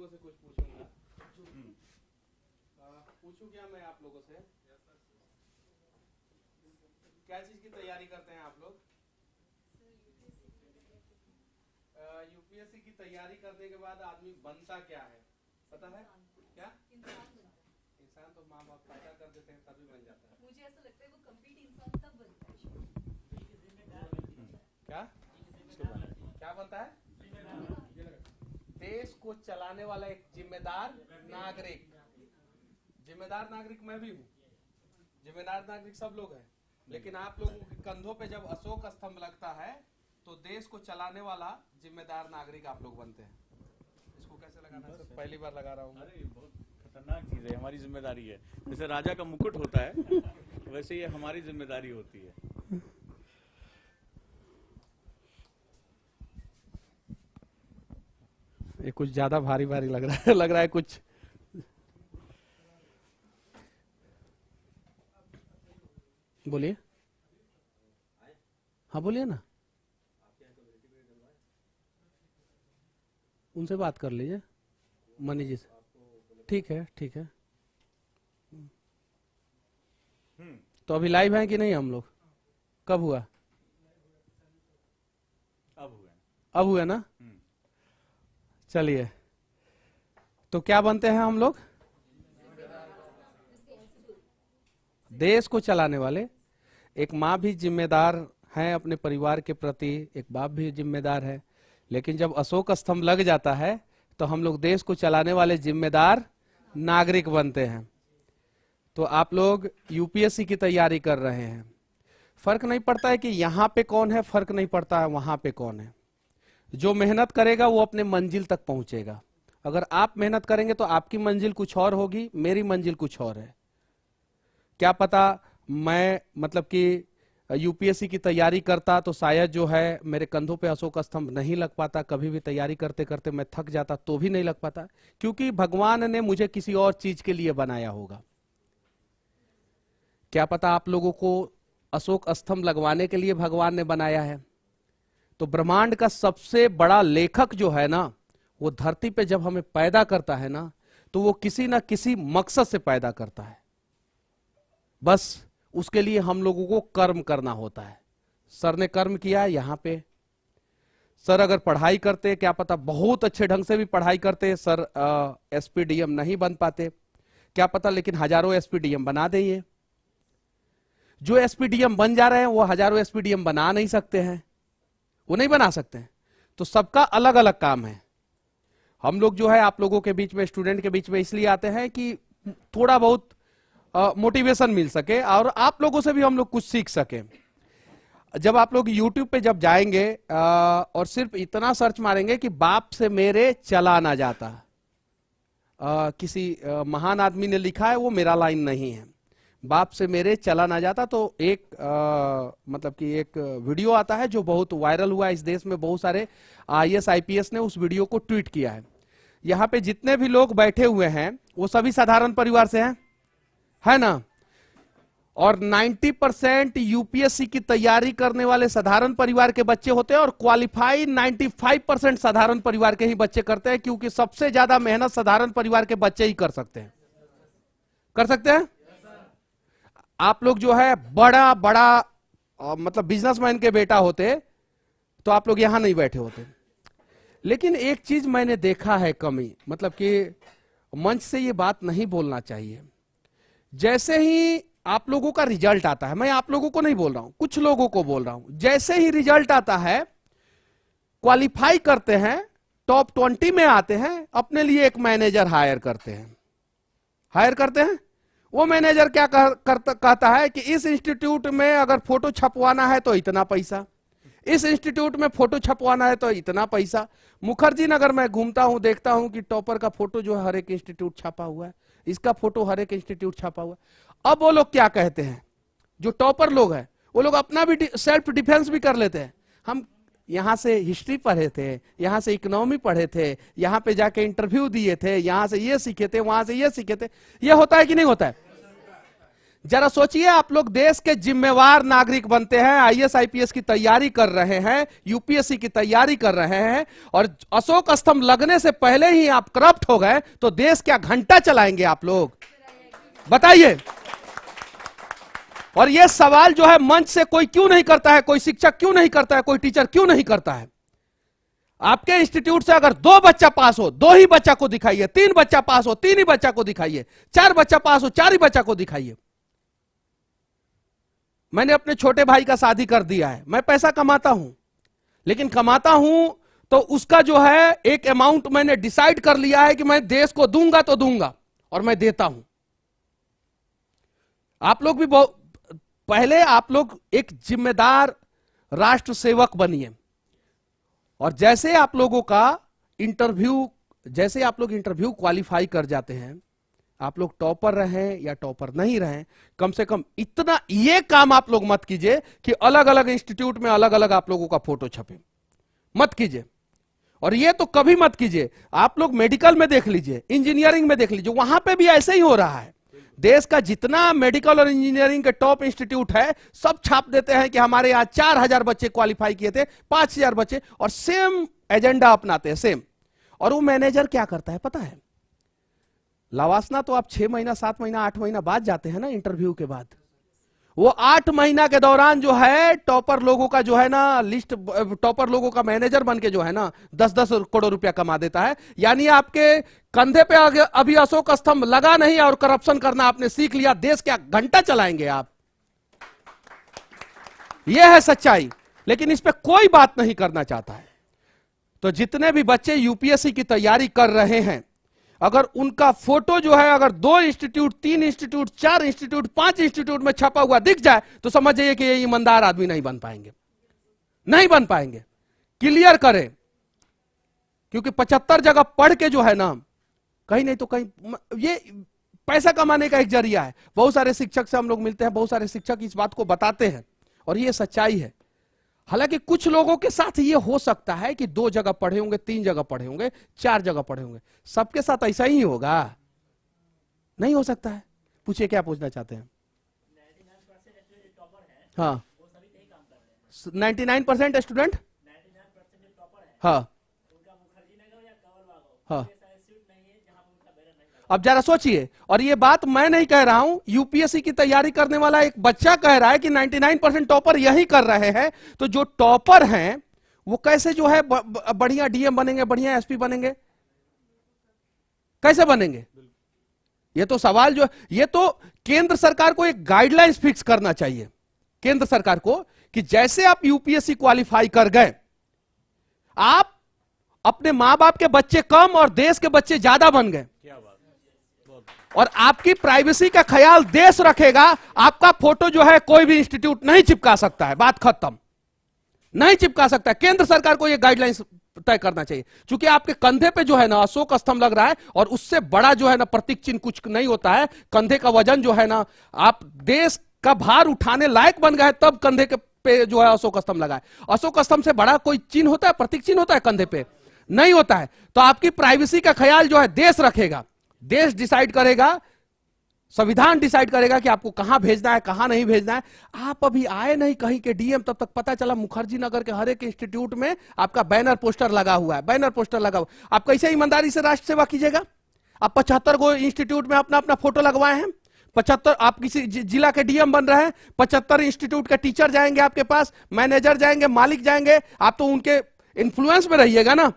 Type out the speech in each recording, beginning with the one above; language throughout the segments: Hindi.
लोगों से कुछ पूछूंगा। पूछूं क्या मैं आप लोगों से? क्या चीज की तैयारी करते हैं आप लोग? यूपीएससी की तैयारी करने के बाद आदमी बनता क्या है पता है? क्या इंसान तो माँ बाप पैदा कर देते हैं तभी बन जाता है। मुझे ऐसा लगता है वो कंप्लीट इंसान तब बनता है। क्या बनता है? देश को चलाने वाला एक जिम्मेदार नागरिक। जिम्मेदार नागरिक मैं भी हूँ, जिम्मेदार नागरिक सब लोग हैं, लेकिन आप लोगों के कंधों पे जब अशोक स्तंभ लगता है तो देश को चलाने वाला जिम्मेदार नागरिक आप लोग बनते हैं। इसको कैसे लगाना है? पहली बार लगा रहा हूँ। अरे बहुत खतरनाक चीज है, हमारी जिम्मेदारी है। जैसे राजा का मुकुट होता है वैसे ये हमारी जिम्मेदारी होती है। ये कुछ ज्यादा भारी भारी लग रहा है कुछ। बोलिए। हाँ बोलिए ना, उनसे बात कर लीजिए, मनी जी से। ठीक है ठीक है। तो अभी लाइव हैं कि नहीं हम लोग? कब हुआ? अब हुआ ना? चलिए, तो क्या बनते हैं हम लोग? देश को चलाने वाले। एक माँ भी जिम्मेदार है अपने परिवार के प्रति, एक बाप भी जिम्मेदार है, लेकिन जब अशोक स्तंभ लग जाता है तो हम लोग देश को चलाने वाले जिम्मेदार नागरिक बनते हैं। तो आप लोग यूपीएससी की तैयारी कर रहे हैं, फर्क नहीं पड़ता है कि यहाँ पे कौन है, फर्क नहीं पड़ता है वहां पे कौन है। जो मेहनत करेगा वो अपने मंजिल तक पहुंचेगा। अगर आप मेहनत करेंगे तो आपकी मंजिल कुछ और होगी, मेरी मंजिल कुछ और है। क्या पता मैं मतलब कि यूपीएससी की तैयारी करता तो शायद जो है मेरे कंधों पे अशोक स्तंभ नहीं लग पाता, कभी भी तैयारी करते करते मैं थक जाता तो भी नहीं लग पाता, क्योंकि भगवान ने मुझे किसी और चीज के लिए बनाया होगा। क्या पता आप लोगों को अशोक स्तंभ लगवाने के लिए भगवान ने बनाया है। तो ब्रह्मांड का सबसे बड़ा लेखक जो है ना, वो धरती पे जब हमें पैदा करता है ना, तो वो किसी ना किसी मकसद से पैदा करता है। बस उसके लिए हम लोगों को कर्म करना होता है। सर ने कर्म किया है यहाँ पे। सर अगर पढ़ाई करते, क्या पता बहुत अच्छे ढंग से भी पढ़ाई करते, सर एसपीडीएम नहीं बन पाते, क्या पता, लेकिन हजारों एसपीडीएम बना देंगे। जो एसपीडीएम बन जा रहे हैं वो हजारों एसपीडीएम बना नहीं सकते हैं, वो नहीं बना सकते हैं। तो सबका अलग अलग काम है। हम लोग जो है आप लोगों के बीच में, स्टूडेंट के बीच में इसलिए आते हैं कि थोड़ा बहुत मोटिवेशन मिल सके और आप लोगों से भी हम लोग कुछ सीख सके। जब आप लोग YouTube पे जब जाएंगे और सिर्फ इतना सर्च मारेंगे कि बाप से मेरे चला ना जाता, किसी महान आदमी ने लिखा है, वो मेरा लाइन नहीं है, बाप से मेरे चला ना जाता, तो एक मतलब कि एक वीडियो आता है जो बहुत वायरल हुआ इस देश में। बहुत सारे IAS IPS ने उस वीडियो को ट्वीट किया है। यहाँ पे जितने भी लोग बैठे हुए हैं वो सभी साधारण परिवार से हैं, है ना? और 90% यूपीएससी की तैयारी करने वाले साधारण परिवार के बच्चे होते हैं और क्वालिफाई 95% साधारण परिवार के ही बच्चे करते हैं, क्योंकि सबसे ज्यादा मेहनत साधारण परिवार के बच्चे ही कर सकते हैं। कर सकते हैं? आप लोग जो है बड़ा बड़ा मतलब बिजनेसमैन के बेटा होते तो आप लोग यहां नहीं बैठे होते। लेकिन एक चीज मैंने देखा है कमी, मतलब कि मंच से ये बात नहीं बोलना चाहिए। जैसे ही आप लोगों का रिजल्ट आता है, मैं आप लोगों को नहीं बोल रहा हूं, कुछ लोगों को बोल रहा हूं, जैसे ही रिजल्ट आता है, क्वालिफाई करते हैं, टॉप 20 में आते हैं, अपने लिए एक मैनेजर हायर करते हैं। वो मैनेजर क्या कहता है कि इस इंस्टीट्यूट में अगर फोटो छपवाना है तो इतना पैसा, इस इंस्टीट्यूट में फोटो छपवाना है तो इतना पैसा। मुखर्जी नगर में घूमता हूं, देखता हूं कि टॉपर का फोटो जो है हर एक इंस्टीट्यूट छपा हुआ है, इसका फोटो हर एक इंस्टीट्यूट छपा हुआ है। अब वो लोग क्या कहते हैं, जो टॉपर लोग हैं, वो लोग अपना भी सेल्फ डिफेंस भी कर लेते हैं। हम यहां से हिस्ट्री पढ़े थे, यहां से इकोनॉमी पढ़े थे, यहां पे जाके इंटरव्यू दिए थे, यहां से ये सीखे थे, वहां से ये सीखे थे। ये होता है कि नहीं होता है? जरा सोचिए, आप लोग देश के जिम्मेवार नागरिक बनते हैं, आईएएस आईपीएस की तैयारी कर रहे हैं, यूपीएससी की तैयारी कर रहे हैं, और अशोक स्तंभ लगने से पहले ही आप करप्ट हो गए, तो देश क्या घंटा चलाएंगे आप लोग? बताइए। और यह सवाल जो है मंच से कोई क्यों नहीं करता है, कोई शिक्षक क्यों नहीं करता है, कोई टीचर क्यों नहीं करता है? आपके इंस्टीट्यूट से अगर 2 बच्चा पास हो, 2 ही बच्चा को दिखाइए, 3 बच्चा पास हो, 3 ही बच्चा को दिखाइए, 4 बच्चा पास हो, 4 ही बच्चा को दिखाइए। मैंने अपने छोटे भाई का शादी कर दिया है, मैं पैसा कमाता हूं, लेकिन कमाता हूं तो उसका जो है एक अमाउंट मैंने डिसाइड कर लिया है कि मैं देश को दूंगा तो दूंगा, और मैं देता हूं। आप लोग भी पहले आप लोग एक जिम्मेदार राष्ट्र सेवक बनिए, और जैसे आप लोगों का इंटरव्यू, जैसे आप लोग इंटरव्यू क्वालिफाई कर जाते हैं, आप लोग टॉपर रहें या टॉपर नहीं रहें, कम से कम इतना ये काम आप लोग मत कीजिए कि अलग अलग इंस्टीट्यूट में अलग अलग आप लोगों का फोटो छपे, मत कीजिए। और ये तो कभी मत कीजिए। आप लोग मेडिकल में देख लीजिए, इंजीनियरिंग में देख लीजिए, वहां पे भी ऐसे ही हो रहा है। देश का जितना मेडिकल और इंजीनियरिंग के टॉप इंस्टीट्यूट है, सब छाप देते हैं कि हमारे यहां 4000 बच्चे क्वालिफाई किए थे, 5000 बच्चे, और सेम एजेंडा अपनाते हैं, सेम। और वो मैनेजर क्या करता है पता है? लवासना तो आप 6 महीना, 7 महीना, 8 महीना बाद जाते हैं ना इंटरव्यू के बाद। वो 8 महीना के दौरान जो है टॉपर लोगों का जो है ना लिस्ट, टॉपर लोगों का मैनेजर बन के जो है ना 10-10 करोड़ रुपया कमा देता है। यानी आपके कंधे पे अभी अशोक स्तंभ लगा नहीं और करप्शन करना आपने सीख लिया, देश क्या घंटा चलाएंगे आप? यह है सच्चाई, लेकिन इस पे कोई बात नहीं करना चाहता है। तो जितने भी बच्चे यूपीएससी की तैयारी कर रहे हैं, अगर उनका फोटो जो है अगर 2 इंस्टीट्यूट, 3 इंस्टीट्यूट, 4 इंस्टीट्यूट, 5 इंस्टीट्यूट में छपा हुआ दिख जाए, तो समझ जाइए कि ये ईमानदार आदमी नहीं बन पाएंगे, नहीं बन पाएंगे। क्लियर करें, क्योंकि 75 जगह पढ़ के जो है ना, कहीं नहीं तो कहीं, ये पैसा कमाने का एक जरिया है। बहुत सारे शिक्षक से हम लोग मिलते हैं, बहुत सारे शिक्षक इस बात को बताते हैं, और ये सच्चाई है। हालांकि कुछ लोगों के साथ ये हो सकता है कि 2 जगह पढ़े होंगे, 3 जगह पढ़े होंगे, 4 जगह पढ़े होंगे, सबके साथ ऐसा ही होगा? नहीं हो सकता है। पूछिए क्या पूछना चाहते हैं? 99% हाँ, 99% स्टूडेंट, हाँ हाँ। अब जरा सोचिए, और ये बात मैं नहीं कह रहा हूं, यूपीएससी की तैयारी करने वाला एक बच्चा कह रहा है कि 99% टॉपर यही कर रहे हैं। तो जो टॉपर हैं वो कैसे जो है बढ़िया डीएम बनेंगे, बढ़िया एसपी बनेंगे? कैसे बनेंगे? ये तो सवाल जो, ये तो केंद्र सरकार को एक गाइडलाइंस फिक्स करना चाहिए, केंद्र सरकार को, कि जैसे आप यूपीएससी क्वालिफाई कर गए, आप अपने मां बाप के बच्चे कम और देश के बच्चे ज्यादा बन गए, और आपकी प्राइवेसी का ख्याल देश रखेगा। आपका फोटो जो है कोई भी इंस्टीट्यूट नहीं चिपका सकता है, बात खत्म, नहीं चिपका सकता है। केंद्र सरकार को यह गाइडलाइंस तय करना चाहिए, क्योंकि आपके कंधे पे जो है ना अशोक स्तंभ लग रहा है, और उससे बड़ा जो है ना प्रतीक चिन्ह कुछ नहीं होता है। कंधे का वजन जो है ना, आप देश का भार उठाने लायक बन गए तब कंधे के पे जो है अशोक स्तंभ लगा है। अशोक स्तंभ से बड़ा कोई चिन्ह होता है, प्रतीक चिन्ह होता है कंधे पे? नहीं होता है। तो आपकी प्राइवेसी का ख्याल जो है देश रखेगा, देश डिसाइड करेगा, संविधान डिसाइड करेगा कि आपको कहां भेजना है, कहां नहीं भेजना है। आप अभी आए नहीं कहीं के डीएम, तब तक पता चला मुखर्जी नगर के हर एक इंस्टीट्यूट में आपका बैनर पोस्टर लगा हुआ है, बैनर पोस्टर लगा हुआ। आप कैसे ईमानदारी से राष्ट्र सेवा कीजिएगा? आप 75 गो इंस्टीट्यूट में अपना अपना फोटो लगवाए हैं, 75, आप किसी जिला के डीएम बन रहे हैं, 75 इंस्टीट्यूट के टीचर जाएंगे आपके पास, मैनेजर जाएंगे, मालिक जाएंगे, आप तो उनके इन्फ्लुएंस में रहिएगा ना।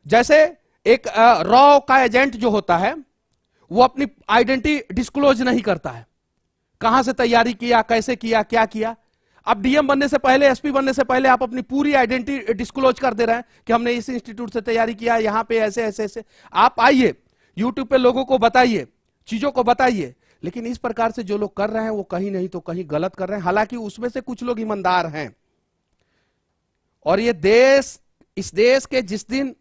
जैसे एक रॉ का एजेंट जो होता है, वो अपनी आइडेंटिटी डिस्क्लोज नहीं करता है, कहां से तैयारी किया, कैसे किया, क्या किया। अब डीएम बनने से पहले, एसपी बनने से पहले आप अपनी पूरी आइडेंटिटी डिस्क्लोज कर दे रहे हैं कि हमने इस इंस्टीट्यूट से तैयारी किया, यहां पे ऐसे ऐसे ऐसे। आप आइए यूट्यूब पे लोगों को बताइए, चीजों को बताइए, लेकिन इस प्रकार से जो लोग कर रहे हैं वो कहीं नहीं तो कहीं गलत कर रहे हैं। हालांकि उसमें से कुछ लोग ईमानदार हैं, और ये देश, इस देश के जिस दिन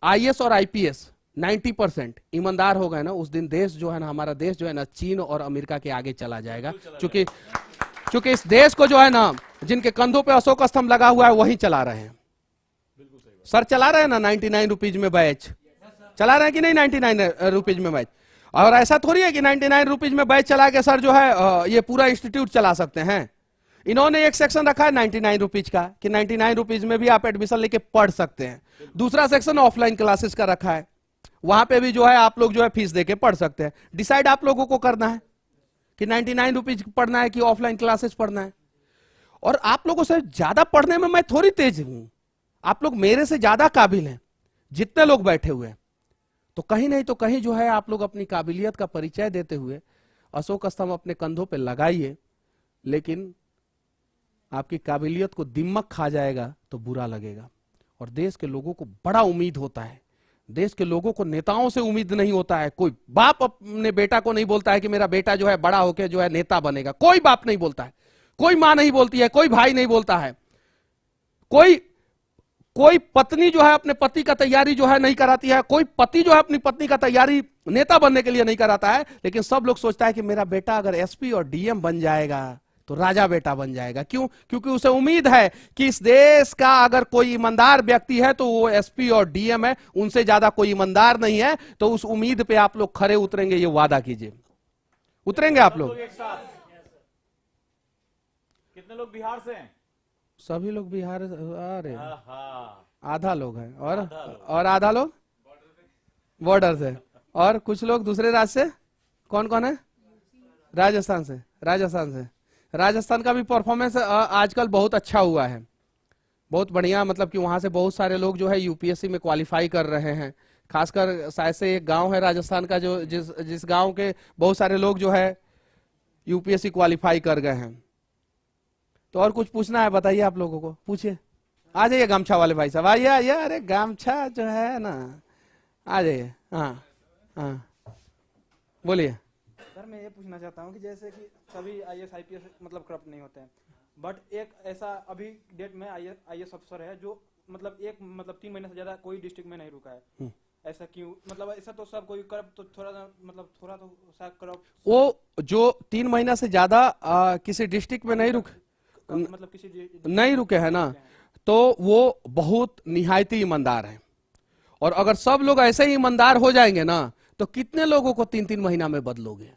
आईएएस और आईपीएस 90% ईमानदार हो गए ना, उस दिन देश जो है ना, हमारा देश जो है ना, चीन और अमेरिका के आगे चला जाएगा। क्योंकि इस देश को जो है ना, जिनके कंधों पे अशोक स्तंभ लगा हुआ है वही चला रहे हैं। सर चला रहे हैं ना 99 रुपीज में बैच, चला रहे हैं कि नहीं? 99 रुपीज में बैच। और ऐसा थोड़ी है कि 99 रुपीज में बैच चला के सर जो है ये पूरा इंस्टीट्यूट चला सकते हैं। इन्होंने एक सेक्शन रखा है 99 रुपीज का कि 99 रुपीज में भी आप एडमिशन लेके पढ़ सकते हैं। दूसरा सेक्शन ऑफलाइन क्लासेस का रखा है, वहां पे भी जो है आप लोग जो है फीस देके पढ़ सकते हैं। डिसाइड आप लोगों को करना है कि 99 रुपीज पढ़ना है कि ऑफलाइन क्लासेस पढ़ना है। और आप लोगों से ज्यादा पढ़ने में मैं थोड़ी तेज हूं, आप लोग मेरे से ज्यादा काबिल हैं जितने लोग बैठे हुए हैं। तो कहीं नहीं तो कहीं जो है आप लोग अपनी काबिलियत का परिचय देते हुए अशोक स्तंभ अपने कंधों पे लगाइए, लेकिन आपकी काबिलियत को दिमक खा जाएगा तो बुरा लगेगा। और देश के लोगों को बड़ा उम्मीद होता है, देश के लोगों को नेताओं से उम्मीद नहीं होता है। कोई बाप अपने बेटा को नहीं बोलता है कि मेरा बेटा जो है बड़ा होकर जो है नेता बनेगा, कोई बाप नहीं बोलता है, कोई मां नहीं बोलती है, कोई भाई नहीं बोलता है, कोई पत्नी जो है अपने पति का तैयारी जो है नहीं कराती है, कोई पति जो है अपनी पत्नी का तैयारी नेता बनने के लिए नहीं कराता है। लेकिन सब लोग सोचता है कि मेरा बेटा अगर एसपी और डीएम बन जाएगा तो राजा बेटा बन जाएगा। क्यों? क्योंकि उसे उम्मीद है कि इस देश का अगर कोई ईमानदार व्यक्ति है तो वो एसपी और डीएम है, उनसे ज्यादा कोई ईमानदार नहीं है। तो उस उम्मीद पे आप लोग खरे उतरेंगे, ये वादा कीजिए। उतरेंगे आप लोग? एक साथ कितने लोग बिहार से हैं? सभी लोग बिहार, अरे आहा, आधा लोग हैं और आधा लोग बॉर्डर से, और कुछ लोग दूसरे राज्य से। कौन कौन है? राजस्थान से। राजस्थान का भी परफॉर्मेंस आजकल बहुत अच्छा हुआ है, बहुत बढ़िया। मतलब कि वहां से बहुत सारे लोग जो है यूपीएससी में क्वालिफाई कर रहे हैं। खासकर शायद से एक गांव है राजस्थान का जो जिस गांव के बहुत सारे लोग जो है यूपीएससी क्वालिफाई कर गए हैं। तो और कुछ पूछना है बताइए, आप लोगों को पूछिए। आ जाइए गमछा वाले भाई साहब, आइए आइए। अरे गमछा जो है ना, आ जाइए। हाँ हाँ बोलिए। सर मैं ये पूछना चाहता हूँ कि जैसे कि सभी आईएएस आईपीएस मतलब करप्ट नहीं होते हैं, बट एक ऐसा अभी डेट में आईएएस अफसर है जो मतलब 3 महीने से ज्यादा कोई डिस्ट्रिक्ट में नहीं रुका है। ऐसा क्यों? मतलब ऐसा तो सब कोई करप्ट तो थोड़ा तो शायद करप्ट। वो जो 3 महीना से ज्यादा किसी डिस्ट्रिक्ट में नहीं मतलब किसी नहीं रुके हैं ना, तो वो बहुत निहायती ईमानदार है। और अगर सब लोग ऐसे ही ईमानदार हो जाएंगे ना, तो कितने लोगों को 3-3 महीना में बदलोगे?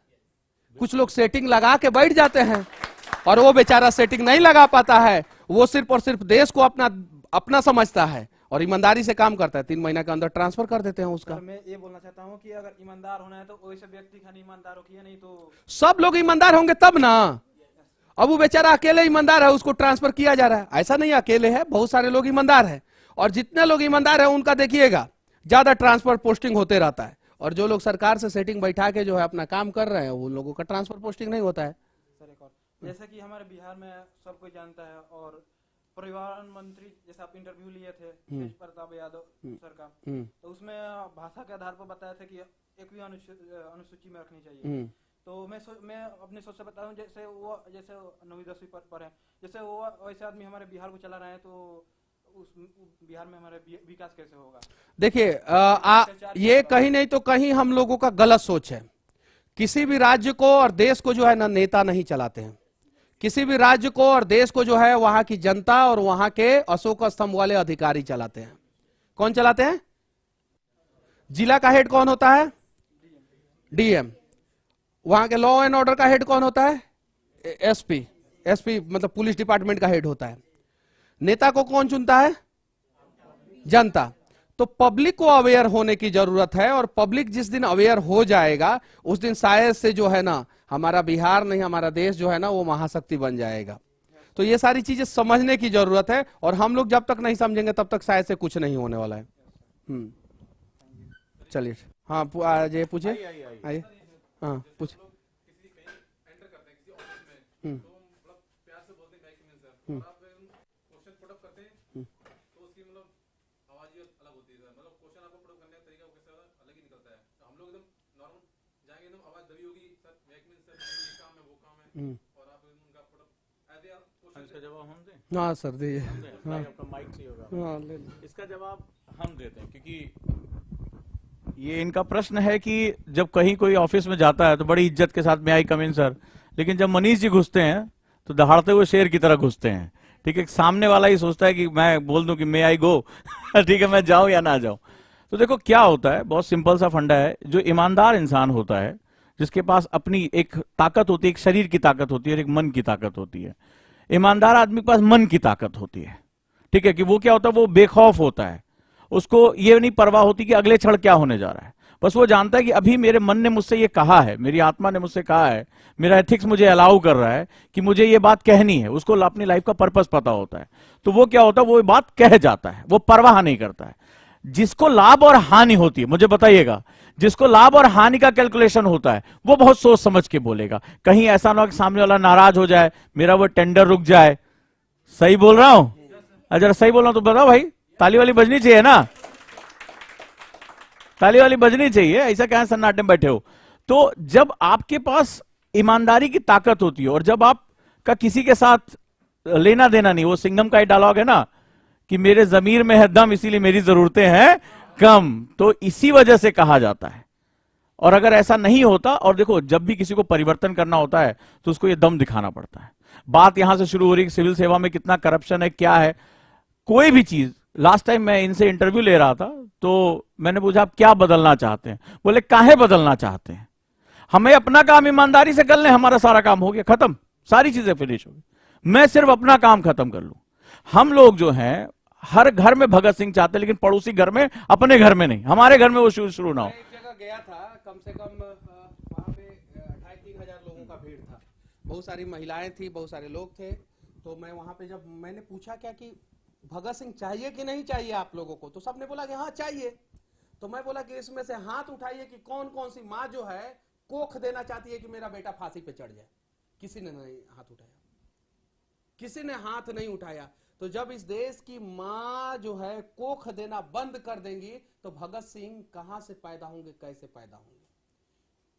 कुछ लोग सेटिंग लगा के बैठ जाते हैं और वो बेचारा सेटिंग नहीं लगा पाता है। वो सिर्फ और सिर्फ देश को अपना समझता है और ईमानदारी से काम करता है। 3 महीना के अंदर ट्रांसफर कर देते हैं उसका। मैं ये बोलना चाहता हूँ कि अगर ईमानदार होना है तो वैसे व्यक्ति खाली ईमानदार हो कि नहीं, तो सब लोग ईमानदार होंगे तब ना। अब वो बेचारा अकेले ईमानदार है, उसको ट्रांसफर किया जा रहा है। ऐसा नहीं अकेले है, बहुत सारे लोग ईमानदार है। और जितने लोग ईमानदार है उनका देखिएगा ज्यादा ट्रांसफर पोस्टिंग होते रहता है। और जो लोग सरकार से सेटिंग बैठा के जो है अपना काम कर रहे हैं, उन लोगों का ट्रांसफर पोस्टिंग नहीं होता है। सर एक और, जैसे कि हमारे बिहार में सब कोई जानता है, और परिवहन मंत्री जैसे आप इंटरव्यू लिए थे तेज प्रताप यादव सर का, तो उसमें भाषा के आधार पर बताया था कि 1वीं अनुसूची में रखनी चाहिए। तो मैं अपने सोच से बता दूं, जैसे 9वीं 10वीं पर है, जैसे वो वैसे आदमी हमारे बिहार को चला रहे हैं, तो उस बिहार में हमारे विकास कैसे होगा? देखिए ये कहीं नहीं तो कहीं हम लोगों का गलत सोच है। किसी भी राज्य को और देश को जो है ना नेता नहीं चलाते हैं। किसी भी राज्य को और देश को जो है वहां की जनता और वहां के अशोक स्तंभ वाले अधिकारी चलाते हैं। कौन चलाते हैं? जिला का हेड कौन होता है? डीएम। वहां के लॉ एंड ऑर्डर का हेड कौन होता है? एसपी। एसपी मतलब पुलिस डिपार्टमेंट का हेड होता है। नेता को कौन चुनता है? जनता। तो पब्लिक को अवेयर होने की जरूरत है, और पब्लिक जिस दिन अवेयर हो जाएगा उस दिन शायद से जो है ना हमारा बिहार नहीं, हमारा देश जो है ना वो महाशक्ति बन जाएगा। तो ये सारी चीजें समझने की जरूरत है, और हम लोग जब तक नहीं समझेंगे तब तक शायद से कुछ नहीं होने वाला है। चलिए हाँ पूछिए। आइए हाँ पूछ। हाँ सर दीजिए। हाँ आपका माइक चाहिए होगा। हाँ ले लो। इसका जवाब हम देते हैं, क्योंकि ये इनका प्रश्न है कि जब कहीं कोई ऑफिस में जाता है तो बड़ी इज्जत के साथ में आई कम इन सर, लेकिन जब मनीष जी घुसते हैं तो दहाड़ते हुए शेर की तरह घुसते हैं। ठीक है, सामने वाला ही सोचता है कि मैं बोल दूं कि मे आई गो ठीक है मैं जाऊं या ना जाऊं। तो देखो क्या होता है, बहुत सिंपल सा फंडा है। जो ईमानदार इंसान होता है, जिसके पास अपनी एक ताकत होती है, एक शरीर की ताकत होती है और एक मन की ताकत होती है। ईमानदार आदमी के पास मन की ताकत होती है, ठीक है, कि वो क्या होता है, वो बेखौफ होता है। उसको ये नहीं परवाह होती कि अगले क्षण क्या होने जा रहा है। बस वो जानता है कि अभी मेरे मन ने मुझसे ये कहा है, मेरी आत्मा ने मुझसे कहा है, मेरा एथिक्स मुझे अलाउ कर रहा है कि मुझे ये बात कहनी है। उसको अपनी लाइफ का पर्पस पता होता है, तो वो क्या होता है, वो बात कह जाता है, वो परवाह नहीं करता है। जिसको लाभ और हानि होती है, मुझे बताइएगा, जिसको लाभ और हानि का कैलकुलेशन होता है, वो बहुत सोच समझ के बोलेगा। कहीं ऐसा ना हो कि सामने वाला नाराज हो जाए, मेरा वो टेंडर रुक जाए। सही बोल रहा हूं? अगर सही बोल रहा हूं तो बताओ भाई, ताली वाली बजनी चाहिए ना, ताली वाली बजनी चाहिए। ऐसा क्या सन्नाटे में बैठे हो? तो जब आपके पास ईमानदारी की ताकत होती है और जब आपका किसी के साथ लेना देना नहीं, वो सिंघम का ही डायलॉग है ना कि मेरे जमीर में है दम इसीलिए मेरी जरूरतें हैं कम, तो इसी वजह से कहा जाता है। और अगर ऐसा नहीं होता, और देखो जब भी किसी को परिवर्तन करना होता है तो उसको ये दम दिखाना पड़ता है। बात यहां से शुरू हो रही है सिविल सेवा में कितना करप्शन है, क्या है, कोई भी चीज। लास्ट टाइम मैं इनसे इंटरव्यू ले रहा था तो मैंने पूछा आप क्या बदलना चाहते हैं? बोले काहे बदलना चाहते हैं, हमें अपना काम ईमानदारी से कर लें, हमारा सारा काम हो गया, खत्म, सारी चीजें फिनिश हो गई, मैं सिर्फ अपना काम खत्म कर लूं। हम लोग जो हैं हर घर में भगत सिंह चाहते हैं, लेकिन पड़ोसी घर में, अपने घर में नहीं, हमारे घर में वो शुरू ना हो। एक जगह गया था, कम से कम वहां पे 2,500-3,000 लोगों का भीड़ था, बहुत सारी महिलाएं थी, बहुत सारे लोग थे। तो मैं वहां पे जब मैंने पूछा क्या कि भगत सिंह चाहिए कि नहीं चाहिए आप लोगों को, तो सबने बोला कि हाँ चाहिए। तो मैं बोला कि इसमें से हाथ उठाइए कि कौन कौन सी माँ जो है कोख देना चाहती है कि मेरा बेटा फांसी पे चढ़ जाए। किसी ने नहीं हाथ उठाया, किसी ने हाथ नहीं उठाया। तो जब इस देश की माँ जो है कोख देना बंद कर देंगी तो भगत सिंह कहां से पैदा होंगे, कैसे पैदा होंगे?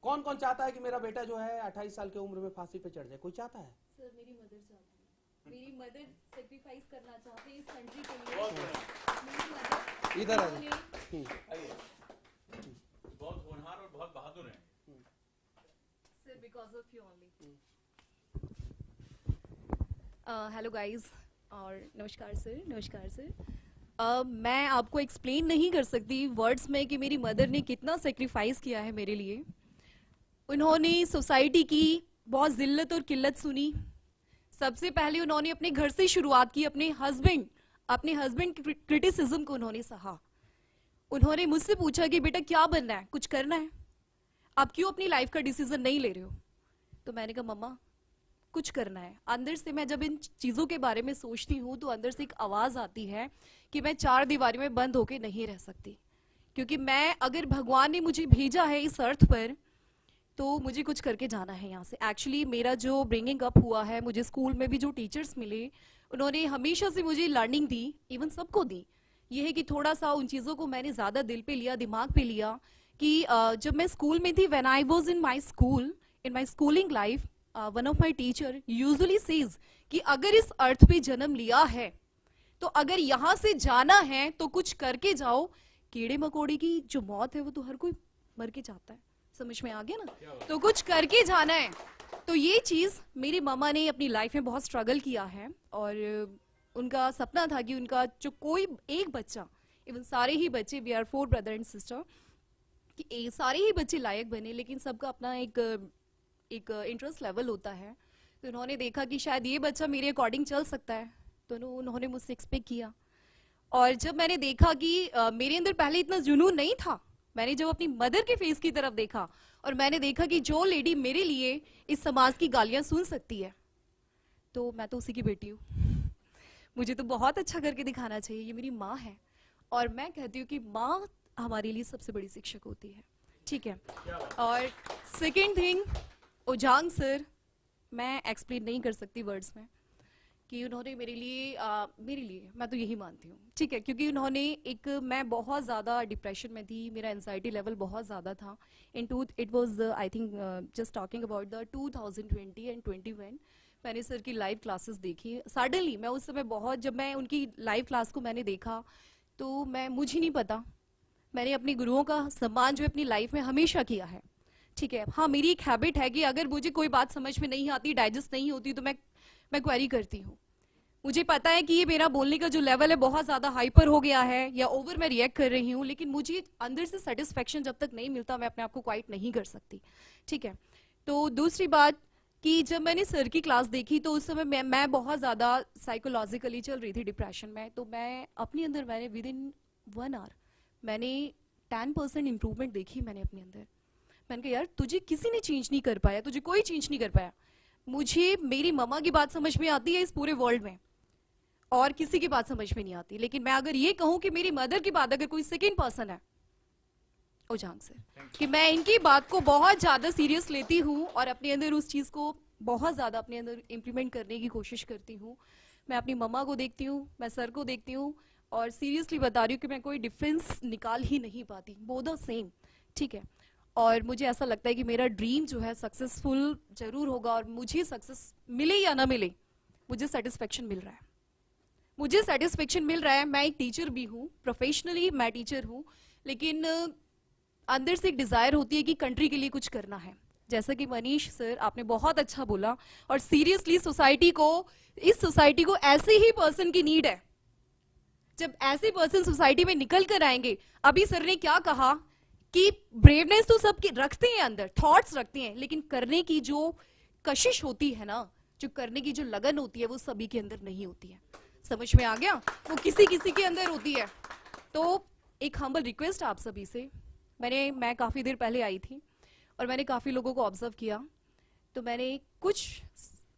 कौन कौन चाहता है कि मेरा बेटा जो है 28 साल की उम्र में फांसी पे चढ़ जाए? कोई चाहता है? सर मेरी मदर चाहती है, मेरी मदर सेक्रीफाइस करना चाहते हैं इस कंट्री के लिए। मेरी मदर इधर आ बहुत होनहार और बहुत बहादुर हैं। Sir because of you only. Hello guys और नमस्कार सर, नमस्कार सर। मैं आपको एक्सप्लेन नहीं कर सकती वर्ड्स में कि मेरी मदर ने कितना सेक्रीफाइस किया है मेरे लिए। उन्होंने सोसाइटी की बहुत जिल्लत और किल्लत सुनी। सबसे पहले उन्होंने अपने घर से शुरुआत की, अपने हस्बैंड की क्रिटिसिज्म को उन्होंने सहा। उन्होंने मुझसे पूछा कि बेटा क्या बनना है, कुछ करना है, आप क्यों अपनी लाइफ का डिसीजन नहीं ले रहे हो? तो मैंने कहा मम्मा कुछ करना है। अंदर से मैं जब इन चीजों के बारे में सोचती हूँ तो अंदर से एक आवाज आती है कि मैं 4 दीवारी में बंद होके नहीं रह सकती, क्योंकि मैं, अगर भगवान ने मुझे भेजा है इस अर्थ पर तो मुझे कुछ करके जाना है यहाँ से। एक्चुअली मेरा जो ब्रिंगिंग अप हुआ है, मुझे स्कूल में भी जो टीचर्स मिले उन्होंने हमेशा से मुझे लर्निंग दी, इवन सबको दी। ये है कि थोड़ा सा उन चीज़ों को मैंने ज़्यादा दिल पे लिया, दिमाग पे लिया कि जब मैं स्कूल में थी, when I was in my school, in my schooling life, one of my teacher usually says कि अगर इस अर्थ पे जन्म लिया है तो अगर यहाँ से जाना है तो कुछ करके जाओ। कीड़े मकोड़े की जो मौत है वो तो हर कोई मर के जाता है, समझ में आ गया ना? तो कुछ करके जाना है। तो ये चीज़ मेरी मामा ने अपनी लाइफ में बहुत स्ट्रगल किया है और उनका सपना था कि उनका जो कोई एक बच्चा, इवन सारे ही बच्चे, we are 4 brother and sister, कि सारे ही बच्चे लायक बने, लेकिन सबका अपना एक इंटरेस्ट लेवल होता है। तो उन्होंने देखा कि शायद ये बच्चा मेरे अकॉर्डिंग चल सकता है, तो उन्होंने मुझसे एक्सपेक्ट किया। और जब मैंने देखा कि मेरे अंदर पहले इतना जुनून नहीं था, मैंने जब अपनी मदर के फेस की तरफ देखा और मैंने देखा कि जो लेडी मेरे लिए इस समाज की गालियां सुन सकती है, तो मैं तो उसी की बेटी हूँ, मुझे तो बहुत अच्छा करके दिखाना चाहिए। ये मेरी माँ है और मैं कहती हूँ कि माँ हमारे लिए सबसे बड़ी शिक्षक होती है, ठीक है। और सेकेंड थिंग, ओजांग सर, मैं एक्सप्लेन नहीं कर सकती वर्ड्स में कि उन्होंने मेरे लिए मैं तो यही मानती हूँ, ठीक है, क्योंकि उन्होंने मैं बहुत ज़्यादा डिप्रेशन में थी, मेरा एंजाइटी लेवल बहुत ज़्यादा था। It was I think just talking about the 2020 and 21, मैंने सर की लाइव क्लासेस देखी। सडनली मैं उस समय बहुत, जब मैं उनकी लाइव क्लास को मैंने देखा तो मुझे नहीं पता, मैंने अपने गुरुओं का सम्मान जो अपनी लाइफ में हमेशा किया है, ठीक है। हाँ, मेरी एक हैबिट है कि अगर मुझे कोई बात समझ में नहीं आती, डाइजेस्ट नहीं होती, तो मैं क्वेरी करती हूँ। मुझे पता है कि ये मेरा बोलने का जो लेवल है बहुत ज्यादा हाइपर हो गया है या ओवर मैं रिएक्ट कर रही हूँ, लेकिन मुझे अंदर से सेटिस्फेक्शन जब तक नहीं मिलता मैं अपने आप को क्वाइट नहीं कर सकती। ठीक है, तो दूसरी बात कि जब मैंने सर की क्लास देखी तो उस समय मैं बहुत ज़्यादा साइकोलॉजिकली चल रही थी, डिप्रेशन में। तो मैं अपने अंदर मैंने विद इन 1 आवर मैंने 10% इम्प्रूवमेंट देखी मैंने अपने अंदर। मैंने कहा यार तुझे किसी ने चेंज नहीं कर पाया, तुझे कोई चेंज नहीं कर पाया। मुझे मेरी मम्मा की बात समझ में आती है इस पूरे वर्ल्ड में और किसी की बात समझ में नहीं आती, लेकिन मैं अगर ये कहूँ कि मेरी मदर की बात अगर कोई सेकेंड पर्सन है ओजांग से, कि मैं इनकी बात को बहुत ज़्यादा सीरियस लेती हूँ और अपने अंदर उस चीज़ को बहुत ज़्यादा अपने अंदर इम्प्लीमेंट करने की कोशिश करती हूँ। मैं अपनी मम्मा को देखती हूँ, मैं सर को देखती हूँ और सीरियसली बता रही हूँ कि मैं कोई डिफरेंस निकाल ही नहीं पाती, बोथ द सेम। ठीक है, और मुझे ऐसा लगता है कि मेरा ड्रीम जो है सक्सेसफुल जरूर होगा और मुझे सक्सेस मिले या ना मिले मुझे सेटिस्फेक्शन मिल रहा है, मुझे सेटिस्फेक्शन मिल रहा है। मैं एक टीचर भी हूँ, प्रोफेशनली मैं टीचर हूँ, लेकिन अंदर से एक डिजायर होती है कि कंट्री के लिए कुछ करना है। जैसा कि मनीष सर आपने बहुत अच्छा बोला, और सीरियसली सोसाइटी को, इस सोसाइटी को ऐसे ही पर्सन की नीड है। जब ऐसे पर्सन सोसाइटी में निकल कर आएंगे, अभी सर ने क्या कहा कि ब्रेवनेस तो सबके रखते हैं अंदर, थॉट्स रखते हैं, लेकिन करने की जो कशिश होती है ना, जो करने की जो लगन होती है वो सभी के अंदर नहीं होती है। समझ में आ गया? वो किसी किसी के अंदर होती है। तो एक हम्बल रिक्वेस्ट आप सभी से, मैं काफ़ी देर पहले आई थी और मैंने काफ़ी लोगों को ऑब्जर्व किया, तो मैंने कुछ,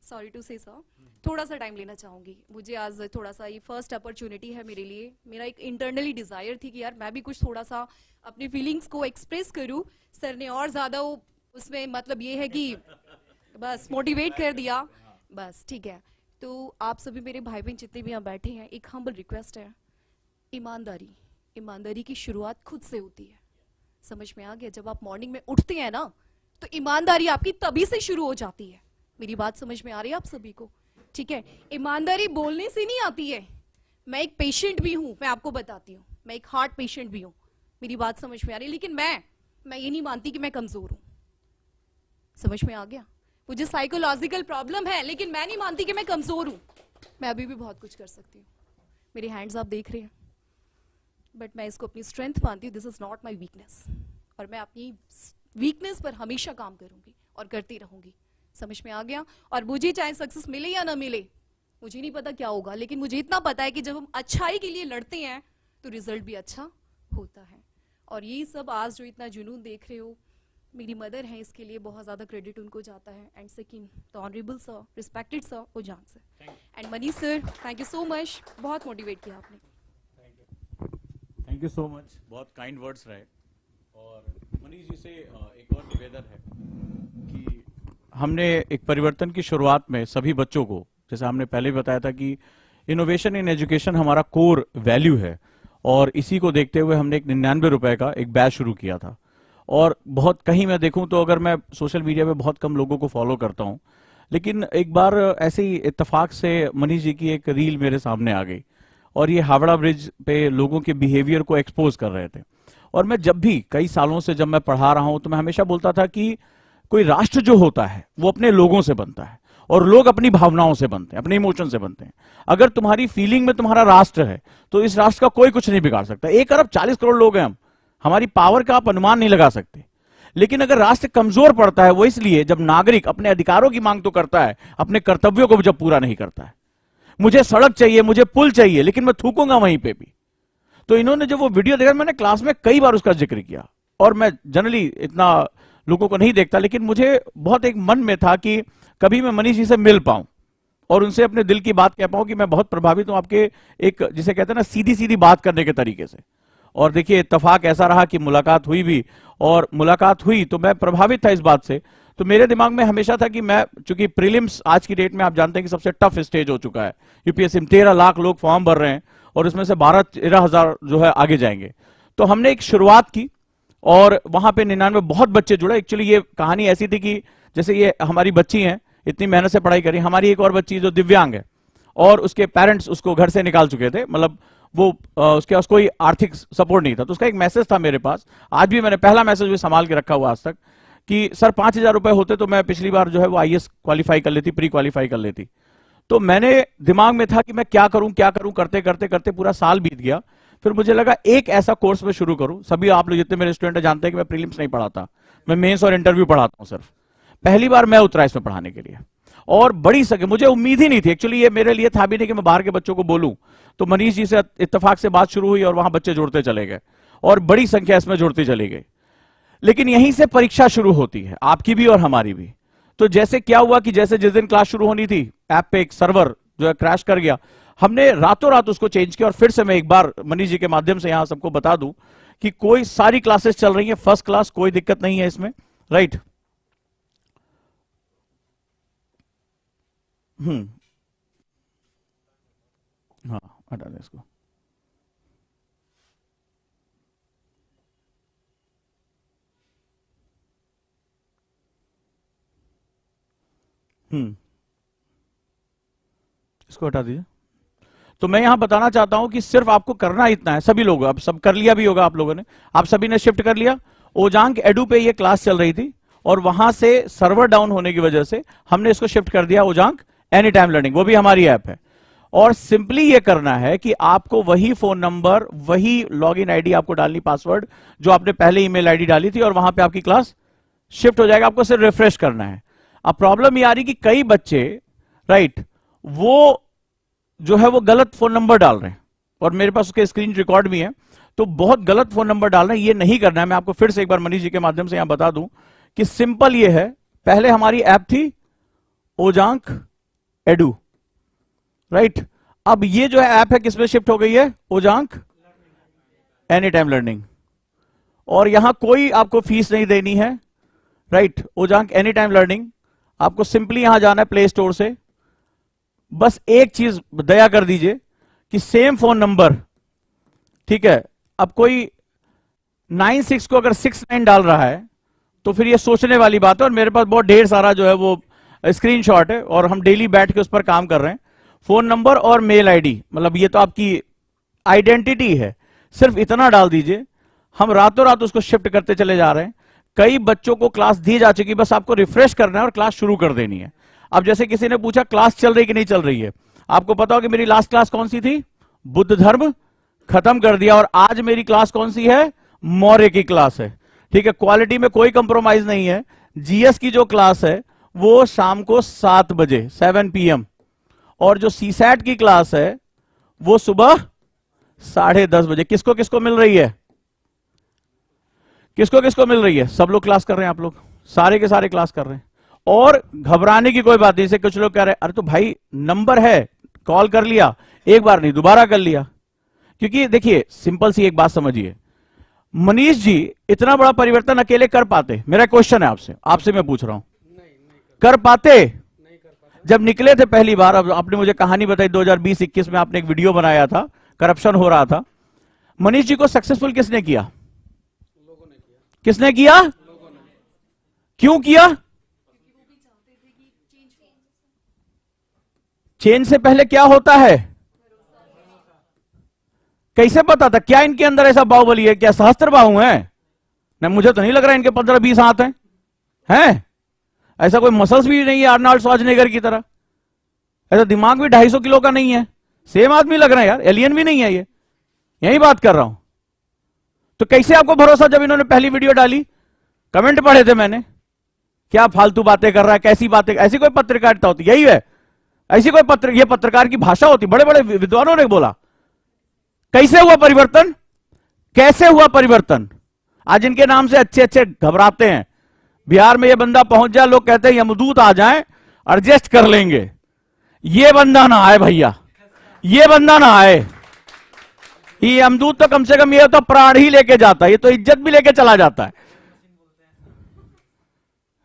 सॉरी टू से सर, थोड़ा सा टाइम लेना चाहूँगी। मुझे आज थोड़ा सा ये फर्स्ट अपॉर्चुनिटी है मेरे लिए, मेरा एक इंटरनली डिज़ायर थी कि यार मैं भी कुछ थोड़ा सा अपनी फीलिंग्स को एक्सप्रेस करूँ। सर ने और ज़्यादा वो उसमें मतलब ये है कि बस मोटिवेट कर दिया, बस ठीक है। तो आप सभी मेरे भाई बहन जितने भी यहाँ बैठे हैं, एक हम्बल रिक्वेस्ट है, ईमानदारी की शुरुआत खुद से होती है। समझ में आ गया? जब आप मॉर्निंग में उठते हैं ना, तो ईमानदारी आपकी तभी से शुरू हो जाती है। मेरी बात समझ में आ रही है आप सभी को? ठीक है, ईमानदारी बोलने से नहीं आती है। मैं एक पेशेंट भी हूं, मैं आपको बताती हूँ, मैं एक हार्ट पेशेंट भी हूं। मेरी बात समझ में आ रही है? लेकिन मैं ये नहीं मानती कि मैं कमजोर हूं। समझ में आ गया? मुझे साइकोलॉजिकल प्रॉब्लम है, लेकिन मैं नहीं मानती कि मैं कमजोर हूं। मैं अभी भी बहुत कुछ कर सकती हूँ। मेरे हैंड्स आप देख रहे हैं, बट मैं इसको अपनी स्ट्रेंथ मानती हूँ। This is not my weakness, और मैं अपनी वीकनेस पर हमेशा काम करूंगी और करती रहूंगी। समझ में आ गया? और मुझे चाहे सक्सेस मिले या ना मिले, मुझे नहीं पता क्या होगा, लेकिन मुझे इतना पता है कि जब हम अच्छाई के लिए लड़ते हैं तो रिजल्ट भी अच्छा होता है। और ये सब आज जो इतना जुनून देख रहे हो, मेरी मदर है, इसके लिए बहुत ज़्यादा क्रेडिट उनको जाता है। And second the honourable sir, respected sir Ojang sir, and Manish sir, thank you so much, बहुत मोटिवेट किया आपने। थैंक यू सो मच, बहुत काइंड वर्ड्स रहे। और मनीष जी से एक और निवेदन है कि हमने एक परिवर्तन की शुरुआत में सभी बच्चों को, जैसे हमने पहले भी बताया था कि इनोवेशन इन एजुकेशन हमारा कोर वैल्यू है, और इसी को देखते हुए हमने एक 99 रुपए का एक बैच शुरू किया था। और बहुत कहीं मैं देखूं तो, अगर मैं सोशल मीडिया पे बहुत कम लोगों को फॉलो करता हूं, लेकिन एक बार ऐसे ही इत्तेफाक से मनीष जी की एक रील मेरे सामने आ गई, और ये हावड़ा ब्रिज पे लोगों के बिहेवियर को एक्सपोज कर रहे थे। और मैं जब भी, कई सालों से जब मैं पढ़ा रहा हूं, तो मैं हमेशा बोलता था कि कोई राष्ट्र जो होता है वो अपने लोगों से बनता है, और लोग अपनी भावनाओं से बनते हैं, अपने इमोशन से बनते हैं। अगर तुम्हारी फीलिंग में तुम्हारा राष्ट्र है तो इस राष्ट्र का कोई कुछ नहीं बिगाड़ सकता। 1 अरब 40 करोड़ लोग हैं हम, हमारी पावर का आप अनुमान नहीं लगा सकते। लेकिन अगर राष्ट्र कमजोर पड़ता है वो इसलिए जब नागरिक अपने अधिकारों की मांग तो करता है, अपने कर्तव्यों को जब पूरा नहीं करता है। मुझे सड़क चाहिए, मुझे पुल चाहिए, लेकिन मैं थूकूंगा वहीं पे भी। तो इन्होंने जब वो वीडियो देखा, मैंने क्लास में कई बार उसका जिक्र किया, और मैं जनरली इतना लोगों को नहीं देखता, लेकिन मुझे बहुत एक मन में था कि कभी मैं मनीष जी से मिल पाऊं और उनसे अपने दिल की बात कह पाऊं कि मैं बहुत प्रभावित हूं आपके एक, जिसे कहते हैं ना, सीधी सीधी बात करने के तरीके से। और देखिए, इत्तेफाक ऐसा रहा कि मुलाकात हुई भी, और मुलाकात हुई तो मैं प्रभावित था इस बात से। तो मेरे दिमाग में हमेशा था कि मैं, चूंकि प्रीलिम्स आज की डेट में आप जानते हैं कि सबसे टफ स्टेज हो चुका है, यूपीएससी में 13 लाख लोग फॉर्म भर रहे हैं, और उसमें से 12-13 हजार जो है आगे जाएंगे। तो हमने एक शुरुआत की, और वहां पे 99 बहुत बच्चे जुड़े। एक्चुअली ये कहानी ऐसी थी कि जैसे ये हमारी बच्ची हैं, इतनी मेहनत से पढ़ाई करी, हमारी एक और बच्ची जो दिव्यांग है, और उसके पेरेंट्स उसको घर से निकाल चुके थे, मतलब वो उसके पास कोई आर्थिक सपोर्ट नहीं था। तो उसका एक मैसेज था मेरे पास, आज भी मैंने पहला मैसेज भी संभाल के रखा हुआ आज तक, कि सर 5,000 रुपए होते तो मैं पिछली बार जो है वो आईएएस क्वालिफाई कर लेती, प्री क्वालिफाई कर लेती। तो मैंने दिमाग में था कि मैं क्या करूं करते करते करते पूरा साल बीत गया। फिर मुझे लगा एक ऐसा कोर्स मैं शुरू करूं। सभी आप लोग जितने मेरे स्टूडेंट जानते हैं कि मैं प्रीलिम्स नहीं पढ़ाता, मैं मेंस और इंटरव्यू पढ़ाता हूं सिर्फ। पहली बार मैं उतरा इसमें पढ़ाने के लिए, और बड़ी सके मुझे उम्मीद ही नहीं थी। एक्चुअली ये मेरे लिए था भी नहीं कि मैं बाहर के बच्चों को बोलूं। तो मनीष जी से इत्तेफाक से बात शुरू हुई और वहां बच्चे जुड़ते चले गए और बड़ी संख्या इसमें जुड़ती चली गई। लेकिन यहीं से परीक्षा शुरू होती है, आपकी भी और हमारी भी। तो जैसे क्या हुआ कि जैसे जिस दिन क्लास शुरू होनी थी, ऐप पे एक सर्वर जो है क्रैश कर गया। हमने रातों रात उसको चेंज किया। और फिर से मैं एक बार मनीष जी के माध्यम से यहां सबको बता दूं कि कोई सारी क्लासेस चल रही हैं फर्स्ट क्लास, कोई दिक्कत नहीं है इसमें, राइट। हाँ, हटा दें इसको। इसको हटा दीजिए। तो मैं यहां बताना चाहता हूं कि सिर्फ आपको करना इतना है, सभी लोग, अब सब कर लिया भी होगा आप लोगों ने, आप सभी ने शिफ्ट कर लिया। ओजांग एडू पे ये क्लास चल रही थी और वहां से सर्वर डाउन होने की वजह से हमने इसको शिफ्ट कर दिया ओजांग एनी टाइम लर्निंग, वो भी हमारी ऐप है। और सिंपली ये करना है कि आपको वही फोन नंबर, वही लॉगिन आईडी आपको डालनी, पासवर्ड जो आपने पहले ईमेल आईडी डाली थी, और वहां पे आपकी क्लास शिफ्ट हो जाएगा। आपको सिर्फ रिफ्रेश करना है। अब प्रॉब्लम ये आ रही कि कई बच्चे, राइट, वो जो है वो गलत फोन नंबर डाल रहे हैं, और मेरे पास उसके स्क्रीन रिकॉर्ड भी है। तो बहुत गलत फोन नंबर डाल रहे हैं, ये नहीं करना है। मैं आपको फिर से एक बार मनीष जी के माध्यम से यहां बता दूं कि सिंपल ये है, पहले हमारी ऐप थी ओजांक एडू, राइट। अब ये जो है ऐप है किसमें शिफ्ट हो गई है, ओजांक एनी टाइम लर्निंग, और यहां कोई आपको फीस नहीं देनी है, right. Ojaank any time learning, आपको सिंपली यहां जाना है प्ले स्टोर से। बस एक चीज दया कर दीजिए कि सेम फोन नंबर, ठीक है। अब कोई 96 को अगर 69 डाल रहा है तो फिर ये सोचने वाली बात है। और मेरे पास बहुत ढेर सारा जो है वो स्क्रीनशॉट है, और हम डेली बैठ के उस पर काम कर रहे हैं। फोन नंबर और मेल आईडी, मतलब ये तो आपकी आइडेंटिटी है, सिर्फ इतना डाल दीजिए। हम रातों रात उसको शिफ्ट करते चले जा रहे हैं। कई बच्चों को क्लास दी जा चुकी, बस आपको रिफ्रेश करना है और क्लास शुरू कर देनी है। अब जैसे किसी ने पूछा क्लास चल रही कि नहीं चल रही है, आपको पता हो कि मेरी लास्ट क्लास कौन सी थी, बुद्ध धर्म, खत्म कर दिया। और आज मेरी क्लास कौन सी है, मौर्य की क्लास है, ठीक है। क्वालिटी में कोई कंप्रोमाइज नहीं है। जीएस की जो क्लास है वो शाम को 7 बजे 7 PM, और जो सीसैट की क्लास है वो सुबह 10:30 बजे। किसको किसको मिल रही है, किसको किसको मिल रही है? सब लोग क्लास कर रहे हैं, आप लोग सारे के सारे क्लास कर रहे हैं। और घबराने की कोई बात नहीं। जैसे कुछ लोग कह रहे हैं अरे तो भाई नंबर है, कॉल कर लिया, एक बार नहीं दोबारा कर लिया। क्योंकि देखिए सिंपल सी एक बात समझिए, मनीष जी इतना बड़ा परिवर्तन अकेले कर पाते? मेरा क्वेश्चन है आपसे मैं पूछ रहा हूं, कर पाते? जब निकले थे पहली बार, अब आपने मुझे कहानी बताई 2020-21 में आपने एक वीडियो बनाया था, करप्शन हो रहा था। मनीष जी को सक्सेसफुल किसने किया? लोगों ने किया। किसने किया? लोगों ने। क्यों किया? चेंज से पहले क्या होता है? कैसे पता था? क्या इनके अंदर ऐसा बाहुबली है? क्या सहस्त्र बाहु है? नहीं, मुझे तो नहीं लग रहा इनके 15-20 हाथ हैं। हैं? ऐसा कोई मसल्स भी नहीं है आर्नल्ड श्वार्ज़नेगर की तरह। ऐसा दिमाग भी 250 किलो का नहीं है। सेम आदमी लग रहे हैं यार, एलियन भी नहीं है ये। यही बात कर रहा हूं। तो कैसे आपको भरोसा जब इन्होंने पहली वीडियो डाली? कमेंट पढ़े थे मैंने, क्या फालतू बातें कर रहा है, कैसी बातें। ऐसी कोई पत्रकारिता होती? यही है, ऐसी कोई ये पत्रकार की भाषा होती? बड़े बड़े विद्वानों ने बोला। कैसे हुआ परिवर्तन? कैसे हुआ परिवर्तन? आज इनके नाम से अच्छे अच्छे घबराते हैं। बिहार में ये बंदा पहुंच जाए, लोग कहते हैं यमदूत आ जाए, एडजस्ट कर लेंगे। ये बंदा ना आए भैया, ये बंदा ना आए। ये यमदूत तो कम से कम ये तो प्राण ही लेके जाता है, ये तो इज्जत भी लेके चला जाता है।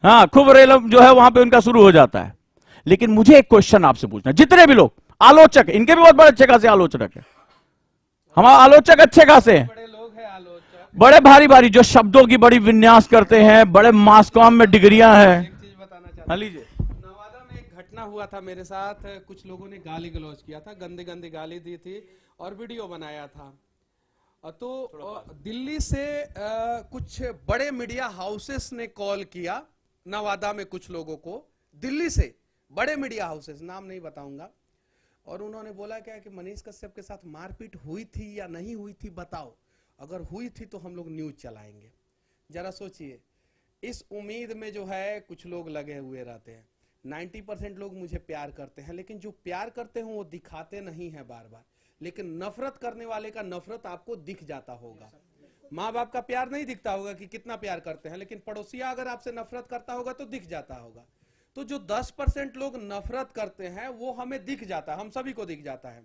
हाँ, खूब रेलम जो है वहां पे उनका शुरू हो जाता है। लेकिन मुझे एक क्वेश्चन आपसे पूछना, जितने भी लोग आलोचक, इनके भी बहुत बड़े अच्छे खासे आलोचक है, हमारे आलोचक अच्छे खासे हैं, बड़े लोग हैं आलोचक, बड़े भारी भारी, जो शब्दों की बड़ी विन्यास करते हैं, बड़े मास कॉम में डिग्रियां हैं। एक चीज बताना चाहता हूं। लीजिए। नवादा में एक घटना हुआ था मेरे साथ। कुछ लोगों ने गाली गलौज किया था, गंदी गंदी गाली दी थी और वीडियो बनाया था। तो दिल्ली से कुछ बड़े मीडिया हाउसेस ने कॉल किया नवादा में कुछ लोगों को, दिल्ली से बड़े मीडिया हाउसेस, नाम नहीं बताऊंगा, और उन्होंने बोला क्या कि मनीष कश्यप के साथ मारपीट हुई थी या नहीं हुई थी बताओ, अगर हुई थी तो हम लोग न्यूज चलाएंगे। जरा सोचिए, इस उम्मीद में जो है कुछ लोग लगे हुए रहते हैं। 90% लोग मुझे प्यार करते हैं, लेकिन जो प्यार करते हैं वो दिखाते नहीं हैं बार बार, लेकिन नफरत करने वाले का नफरत आपको दिख जाता होगा। माँ बाप का प्यार नहीं दिखता होगा कि कितना प्यार करते हैं, लेकिन पड़ोसिया अगर आपसे नफरत करता होगा तो दिख जाता होगा। तो जो 10% लोग नफरत करते हैं वो हमें दिख जाता है, हम सभी को दिख जाता है।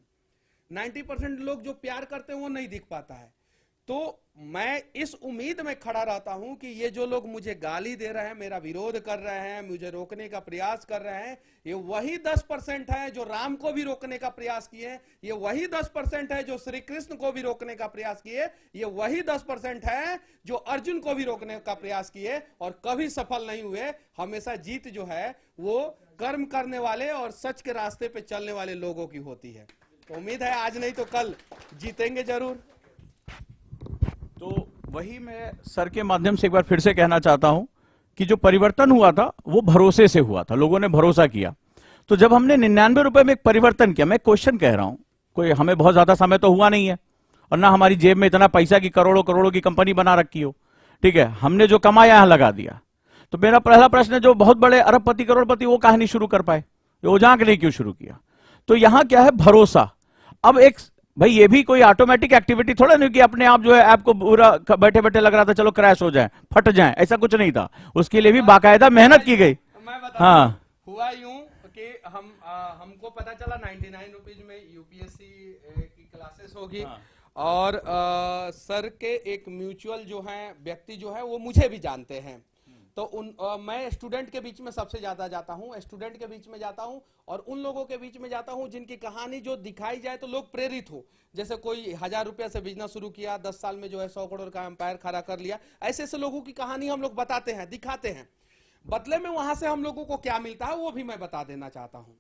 90% लोग जो प्यार करते हैं वो नहीं दिख पाता है। तो मैं इस उम्मीद में खड़ा रहता हूं कि ये जो लोग मुझे गाली दे रहे हैं, मेरा विरोध कर रहे हैं, मुझे रोकने का प्रयास कर रहे हैं, ये वही 10% है जो राम को भी रोकने का प्रयास किए, ये वही 10% है जो श्री कृष्ण को भी रोकने का प्रयास किए, ये वही 10% है जो अर्जुन को भी रोकने का प्रयास किए और कभी सफल नहीं हुए। हमेशा जीत जो है वो कर्म करने वाले और सच के रास्ते पे चलने वाले लोगों की होती है। तो उम्मीद है आज नहीं तो कल जीतेंगे जरूर। तो वही मैं सर के माध्यम से एक बार फिर से कहना चाहता हूं कि जो परिवर्तन हुआ था वो भरोसे से हुआ था, लोगों ने भरोसा किया। तो जब हमने 99 रुपए में एक परिवर्तन किया, मैं क्वेश्चन कह रहा हूं, कोई हमें बहुत ज्यादा समय तो हुआ नहीं है और ना हमारी जेब में इतना पैसा की करोड़ों करोड़ों की कंपनी बना रखी हो, ठीक है, हमने जो कमाया यहां लगा दिया। तो मेरा पहला प्रश्न है, जो बहुत बड़े अरबपति करोड़पति वो कहानी शुरू कर पाए, ओजांक ने क्यों शुरू किया? तो यहां क्या है, भरोसा। अब एक भाई ये भी कोई ऑटोमेटिक एक्टिविटी थोड़ा नहीं कि अपने आप जो है ऐप को पूरा बैठे बैठे लग रहा था चलो क्रैश हो जाए, फट जाए, ऐसा कुछ नहीं था। उसके लिए भी बाकायदा मेहनत की गई। मैं बता हाँ, हुआ यूं कि हमको पता चला 99 रुपीज में यूपीएससी की क्लासेस होगी। हाँ। और सर के एक म्यूचुअल जो है व्यक्ति जो है वो मुझे भी जानते हैं। तो मैं स्टूडेंट के बीच में सबसे ज्यादा जाता हूँ, स्टूडेंट के बीच में जाता हूँ और उन लोगों के बीच में जाता हूँ जिनकी कहानी जो दिखाई जाए तो लोग प्रेरित हो। जैसे कोई 1000 रुपया से बिजनेस शुरू किया, 10 साल में जो है 100 करोड़ का एम्पायर खड़ा कर लिया। ऐसे ऐसे लोगों की कहानी हम लोग बताते हैं, दिखाते हैं। बदले में वहां से हम लोगों को क्या मिलता है वो भी मैं बता देना चाहता हूँ।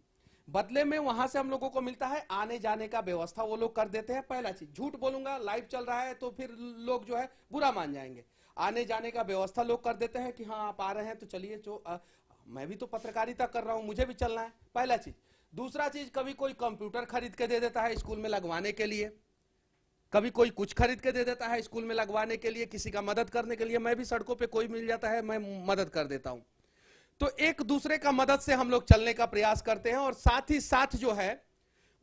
बदले में वहां से हम लोगों को मिलता है आने जाने का व्यवस्था वो लोग कर देते हैं। पहला चीज, झूठ बोलूंगा, लाइव चल रहा है तो फिर लोग जो है बुरा मान जाएंगे। आने जाने का व्यवस्था लोग कर देते हैं कि हाँ आप आ रहे हैं तो चलिए, मैं भी तो पत्रकारिता कर रहा हूं, मुझे भी चलना है, पहला चीज। दूसरा चीज, कभी कोई कंप्यूटर खरीद के दे देता है स्कूल में लगवाने के लिए, कभी कोई कुछ खरीद के दे देता है स्कूल में लगवाने के लिए, किसी का मदद करने के लिए। मैं भी सड़कों पे कोई मिल जाता है मैं मदद कर देता हूं। तो एक दूसरे का मदद से हम लोग चलने का प्रयास करते हैं। और साथ ही साथ जो है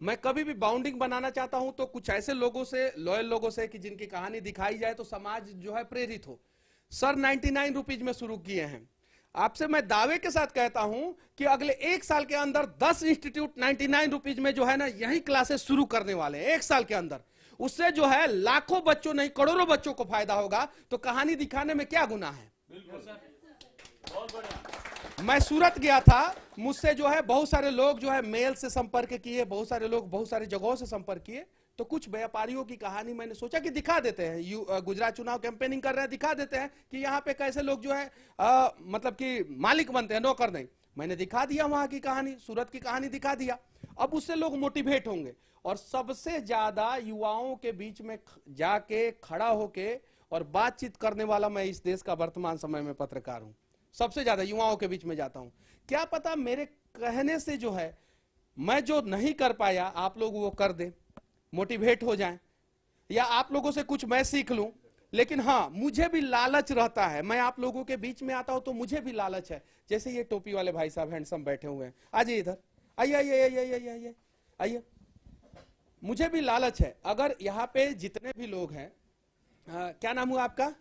मैं कभी भी बाउंडिंग बनाना चाहता हूं तो कुछ ऐसे लोगों से, लॉयल लोगों से कि जिनकी कहानी दिखाई जाए तो समाज जो है प्रेरित हो। सर 99 रुपीज में शुरू किए हैं। आपसे मैं दावे के साथ कहता हूं कि अगले 1 साल के अंदर 10 इंस्टीट्यूट 99 रुपीज में जो है ना यही क्लासेस शुरू करने वाले हैं 1 साल के अंदर। उससे जो है लाखों बच्चों नहीं करोड़ों बच्चों को फायदा होगा। तो कहानी दिखाने में क्या गुनाह है? बहुत बढ़िया। मैं सूरत गया था, मुझसे जो है बहुत सारे लोग जो है मेल से संपर्क किए, बहुत सारे लोग बहुत सारी जगहों से संपर्क किए। तो कुछ व्यापारियों की कहानी मैंने सोचा कि दिखा देते हैं। गुजरात चुनाव कैंपेनिंग कर रहे हैं, दिखा देते हैं कि यहाँ पे कैसे लोग जो है मतलब कि मालिक बनते हैं, नौकर नहीं। मैंने दिखा दिया वहां की कहानी, सूरत की कहानी दिखा दिया। अब उससे लोग मोटिवेट होंगे। और सबसे ज्यादा युवाओं के बीच में जाके खड़ा होके और बातचीत करने वाला मैं इस देश का वर्तमान समय में पत्रकार हूं। सबसे ज्यादा युवाओं के बीच में जाता हूं। क्या पता मेरे कहने से जो है मैं जो नहीं कर पाया आप लोग वो कर दें, मोटिवेट हो जाएं, या आप लोगों से कुछ मैं सीख लूं। लेकिन हाँ, मुझे भी लालच रहता है। मैं आप लोगों के बीच में आता हूं तो मुझे भी लालच है। जैसे ये टोपी वाले भाई साहब हैंडसम बैठे हुए हैं, आइए इधर, आइए आइए आइए आइए आइए आइए। मुझे भी लालच है। अगर यहाँ पे जितने भी लोग हैं, क्या नाम हुआ आपका?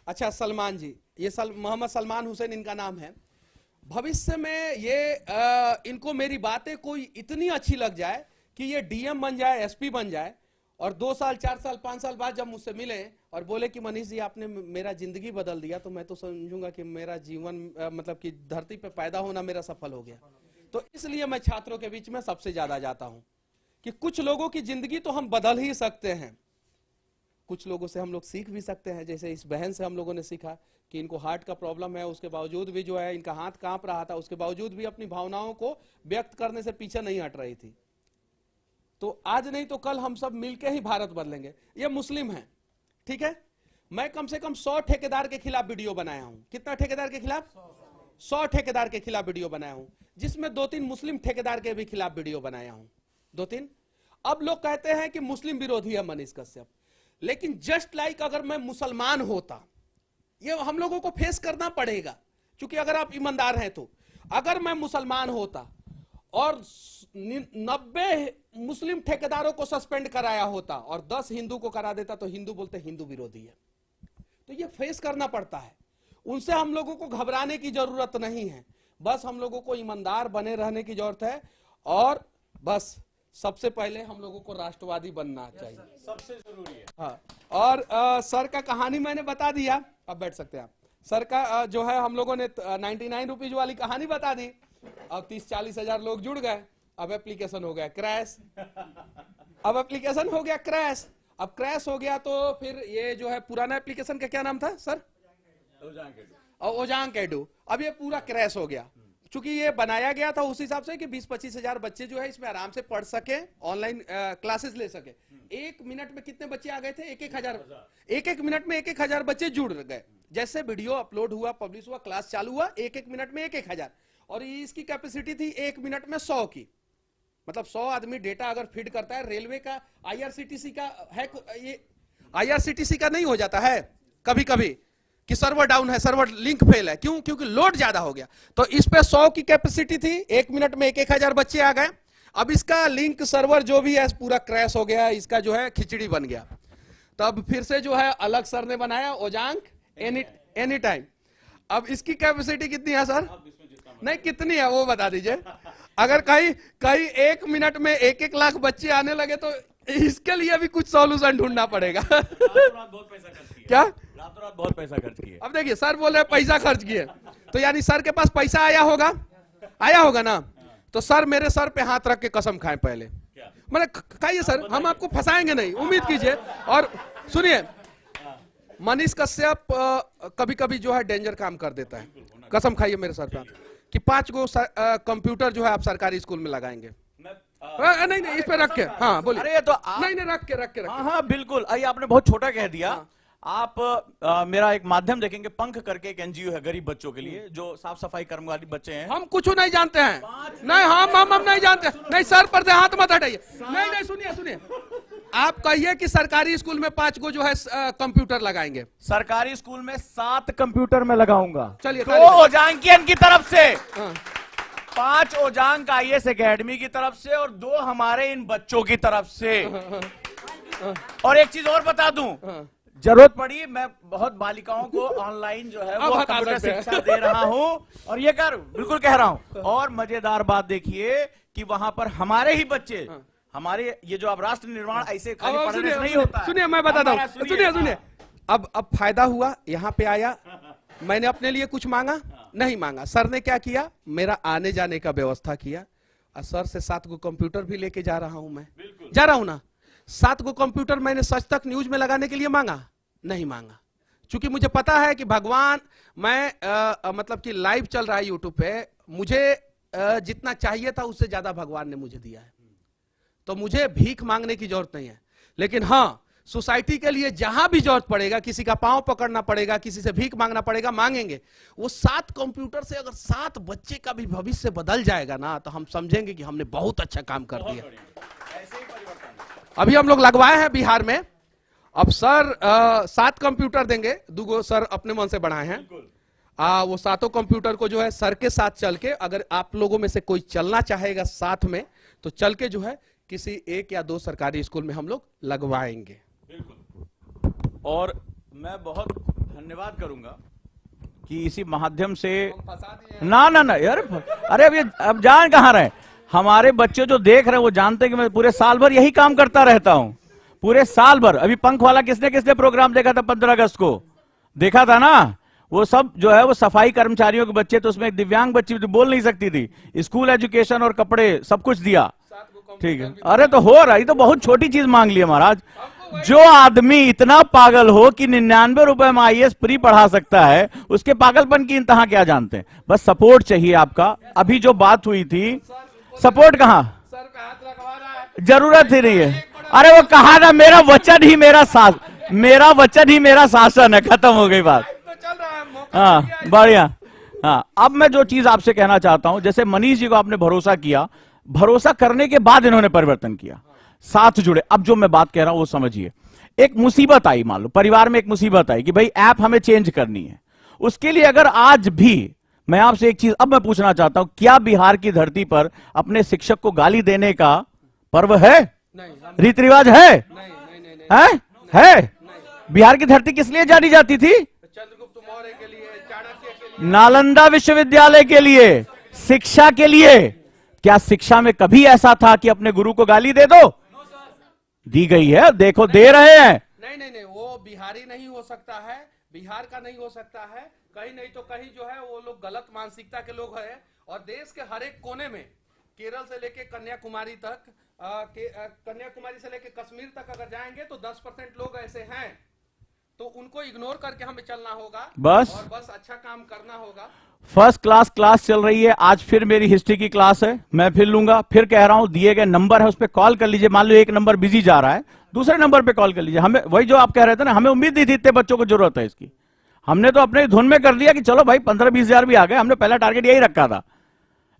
अच्छा, सलमान जी। ये मोहम्मद सलमान हुसैन इनका नाम है। भविष्य में ये इनको मेरी बातें कोई इतनी अच्छी लग जाए कि ये डीएम बन जाए, एसपी बन जाए, और 2 साल 4 साल 5 साल बाद जब मुझसे मिले और बोले कि मनीष जी आपने मेरा जिंदगी बदल दिया, तो मैं तो समझूंगा कि मेरा जीवन मतलब कि धरती पे पैदा होना मेरा सफल हो गया। तो इसलिए मैं छात्रों के बीच में सबसे ज्यादा जाता हूं कि कुछ लोगों की जिंदगी तो हम बदल ही सकते हैं, कुछ लोगों से हम लोग सीख भी सकते हैं। जैसे इस बहन से हम लोगों ने सीखा कि इनको हार्ट का प्रॉब्लम है, उसके बावजूद भी जो है इनका हाथ कांप रहा था, उसके बावजूद भी अपनी भावनाओं को व्यक्त करने से पीछे नहीं हट रही थी। तो आज नहीं तो कल हम सब मिलके ही भारत बदलेंगे। ये मुस्लिम है, ठीक है। मैं कम से कम 100 ठेकेदार के खिलाफ वीडियो बनाया हूं। कितना ठेकेदार के खिलाफ? 100 ठेकेदार के खिलाफ वीडियो बनाया हूं, जिसमें 2-3 मुस्लिम ठेकेदार के भी खिलाफ वीडियो बनाया हूं, 2-3। अब लोग कहते हैं कि मुस्लिम विरोधी है मनीष कश्यप, लेकिन जस्ट लाइक अगर मैं मुसलमान होता, ये हम लोगों को फेस करना पड़ेगा, क्योंकि अगर आप ईमानदार हैं तो अगर मैं मुसलमान होता और 90 मुस्लिम ठेकेदारों को सस्पेंड कराया होता और 10 हिंदू को करा देता, तो हिंदू बोलते हिंदू विरोधी है। तो ये फेस करना पड़ता है, उनसे हम लोगों को घबराने की जरूरत नहीं है, बस हम लोगों को ईमानदार बने रहने की जरूरत है। और बस सबसे पहले हम लोगों को राष्ट्रवादी बनना चाहिए, सबसे जरूरी है। हाँ। और सर का कहानी मैंने बता दिया, अब बैठ सकते हैं आप। सर का जो है हम लोगों ने 99 रुपीज वाली कहानी बता दी। अब 30-40 हजार लोग जुड़ गए, अब एप्लीकेशन हो गया क्रैश, अब एप्लीकेशन हो गया क्रैश। अब क्रैश हो गया तो फिर ये जो है पुराना एप्लीकेशन का क्या नाम था सर? ओजांग एडू। अब ये पूरा क्रैश हो गया, चूंकि ये बनाया गया था उस हिसाब से कि 20-25 हजार बच्चे जो है इसमें आराम से पढ़ सके, ऑनलाइन क्लासेस ले सके। 1 मिनट में कितने बच्चे आ गए थे? 1-1 हजार। 1-1 मिनट में 1-1 हजार बच्चे जुड़ गए। जैसे वीडियो अपलोड हुआ, पब्लिश हुआ, क्लास चालू हुआ, 1-1 मिनट में 1-1 हजार। और इसकी कैपेसिटी थी 1 मिनट में 100 की, मतलब 100 आदमी डेटा अगर फीड करता है। रेलवे का IRCTC का है, ये IRCTC का नहीं हो जाता है कभी कभी कि सर्वर डाउन है, सर्वर लिंक फेल है, क्यों? क्योंकि लोड ज्यादा हो गया। तो इस पे 100 की कैपेसिटी थी, 1 मिनट में 1-1 हजार बच्चे आ गए। अब इसका लिंक सर्वर जो भी है पूरा क्रैश हो गया, इसका जो है खिचड़ी बन गया। तो अब फिर से जो है अलग सर ने बनाया ओजांग एनी टाइम। अब इसकी कैपेसिटी कितनी है सर? नहीं, कितनी है वो बता दीजिए। अगर कहीं 1 मिनट में 1-1 लाख बच्चे आने लगे तो इसके लिए भी कुछ सॉल्यूशन ढूंढना पड़ेगा। बहुत पैसा खर्च किया, क्या रातों रात बहुत पैसा खर्च किया। अब देखिए सर बोल रहे पैसा खर्च किए, तो यानी सर के पास पैसा आया होगा ना। तो सर मेरे सर पे हाथ रख के कसम खाएं पहले, मतलब खाइए सर, हम आपको फंसाएंगे नहीं, उम्मीद कीजिए। और सुनिए, मनीष कश्यप कभी कभी जो है डेंजर काम कर देता है। कसम खाइए मेरे सर पे कि 5 गो कंप्यूटर जो है आप सरकारी स्कूल में लगाएंगे। नहीं इस पे रख के, हाँ बोलिए। अरे ये तो आप... नहीं रख के हाँ हाँ बिल्कुल। अरे आपने बहुत छोटा कह दिया। हाँ। आप मेरा एक माध्यम देखेंगे, पंख करके एक NGO है गरीब बच्चों के लिए, जो साफ सफाई कर्मचारी बच्चे हैं। हम कुछ नहीं जानते हैं, नहीं हम नहीं जानते। नहीं सर पर से हाथ मत हटाइए। नहीं सुनिए, आप कहिए कि सरकारी स्कूल में 5 गो जो है कंप्यूटर लगाएंगे। सरकारी स्कूल में 7 कंप्यूटर में लगाऊंगा। चलिए 2 ओजांकियन की तरफ से, हाँ। 5 ओजांग IAS एकेडमी की तरफ से और 2 हमारे इन बच्चों की तरफ से। और एक चीज और बता दूं, जरूरत पड़ी मैं बहुत बालिकाओं को ऑनलाइन जो है वो कंप्यूटर शिक्षा दे रहा हूं, और ये बिल्कुल कह रहा हूं। और मजेदार बात देखिए कि वहां पर हमारे ही बच्चे, हमारे ये जो अब राष्ट्र निर्माण ऐसे खाली पढ़ने से नहीं होता है। सुनिए मैं बताता हूँ, सुनिए। अब फायदा हुआ, यहाँ पे आया, मैंने अपने लिए कुछ मांगा नहीं मांगा। सर ने क्या किया, मेरा आने जाने का व्यवस्था किया। और सर से 7 गो कंप्यूटर भी लेके जा रहा हूं, मैं जा रहा हूं ना। 7 गो कंप्यूटर मैंने सच तक न्यूज में लगाने के लिए मांगा नहीं मांगा, क्योंकि मुझे पता है कि भगवान, मैं मतलब कि लाइव चल रहा है यूट्यूब पे, मुझे जितना चाहिए था उससे ज्यादा भगवान ने मुझे दिया है। तो मुझे भीख मांगने की जरूरत नहीं है। लेकिन हाँ, सोसाइटी के लिए जहां भी जरूरत पड़ेगा, किसी का पांव पकड़ना पड़ेगा, किसी से भीख मांगना पड़ेगा, मांगेंगे। वो 7 कंप्यूटर से अगर 7 बच्चे का भी भविष्य बदल जाएगा ना, तो हम समझेंगे कि हमने बहुत अच्छा काम कर दिया। अभी हम लोग लगवाए हैं बिहार में। अब सर 7 कंप्यूटर देंगे, 2 गो सर अपने मन से बढ़ाए हैं। वो 7 कंप्यूटर को जो है सर के साथ चल के, अगर आप लोगों में से कोई चलना चाहेगा साथ में, तो चल के जो है किसी 1 या 2 सरकारी स्कूल में हम लोग लगवाएंगे। और मैं बहुत धन्यवाद करूंगा कि इसी माध्यम से ना यार, अरे अब जान कहां रहे हमारे बच्चे जो देख रहे हैं, वो जानते हैं कि मैं पूरे साल भर यही काम करता रहता हूं, पूरे साल भर। अभी पंख वाला किसने प्रोग्राम देखा था? 15 अगस्त को देखा था ना। वो सब जो है वो सफाई कर्मचारियों के बच्चे, तो उसमें एक दिव्यांग बच्ची तो बोल नहीं सकती थी। स्कूल एजुकेशन और कपड़े सब कुछ दिया, ठीक है। अरे तो हो रहा है, तो बहुत छोटी चीज मांग ली महाराज। जो आदमी इतना पागल हो कि 99 रुपए में IAS प्री पढ़ा सकता है, उसके पागलपन की इंतहा क्या जानते हैं। बस सपोर्ट चाहिए आपका। अभी जो बात हुई थी, सपोर्ट कहां, जरूरत ही नहीं है। अरे वो कहा ना, मेरा वचन ही मेरा शासन है, खत्म हो गई बात। हाँ बढ़िया। हाँ, अब मैं जो चीज आपसे कहना चाहता हूं, जैसे मनीष जी को आपने भरोसा किया, भरोसा करने के बाद इन्होंने परिवर्तन किया, साथ जुड़े। अब जो मैं बात कह रहा हूं वो समझिए। एक मुसीबत आई, मान लो परिवार में एक मुसीबत आई कि भाई ऐप हमें चेंज करनी है। उसके लिए अगर आज भी मैं आपसे एक चीज अब मैं पूछना चाहता हूं, क्या बिहार की धरती पर अपने शिक्षक को गाली देने का पर्व है, रीति रिवाज है? है? बिहार की धरती किस लिए जानी जाती थी? चंद्रगुप्त मौर्य के लिए, चाणक्य के लिए, नालंदा विश्वविद्यालय के लिए, शिक्षा के लिए। क्या शिक्षा में कभी ऐसा था कि अपने गुरु को गाली दे दो? दी गई है, देखो दे रहे हैं। नहीं, वो बिहारी नहीं हो सकता है, बिहार का नहीं हो सकता है, कहीं नहीं तो कहीं जो है वो लोग गलत मानसिकता के लोग हैं। और देश के हर एक कोने में, केरल से लेके कन्याकुमारी तक, कन्याकुमारी से लेके कश्मीर तक अगर जाएंगे तो 10% लोग ऐसे हैं, तो उनको इग्नोर करके हमें चलना होगा बस। और बस अच्छा काम करना होगा। फर्स्ट क्लास चल रही है। आज फिर मेरी हिस्ट्री की क्लास है, मैं फिर लूंगा। फिर कह रहा हूं, दिए गए नंबर है उस पर कॉल कर लीजिए। मान लो एक नंबर बिजी जा रहा है, दूसरे नंबर पे कॉल कर लीजिए। हमें वही जो आप कह रहे थे ना, हमें उम्मीद नहीं थी इतने बच्चों को जरूरत है इसकी। हमने तो अपने धुन में कर दिया कि चलो भाई 15-20 हजार भी आ गए, हमने पहला टारगेट यही रखा था।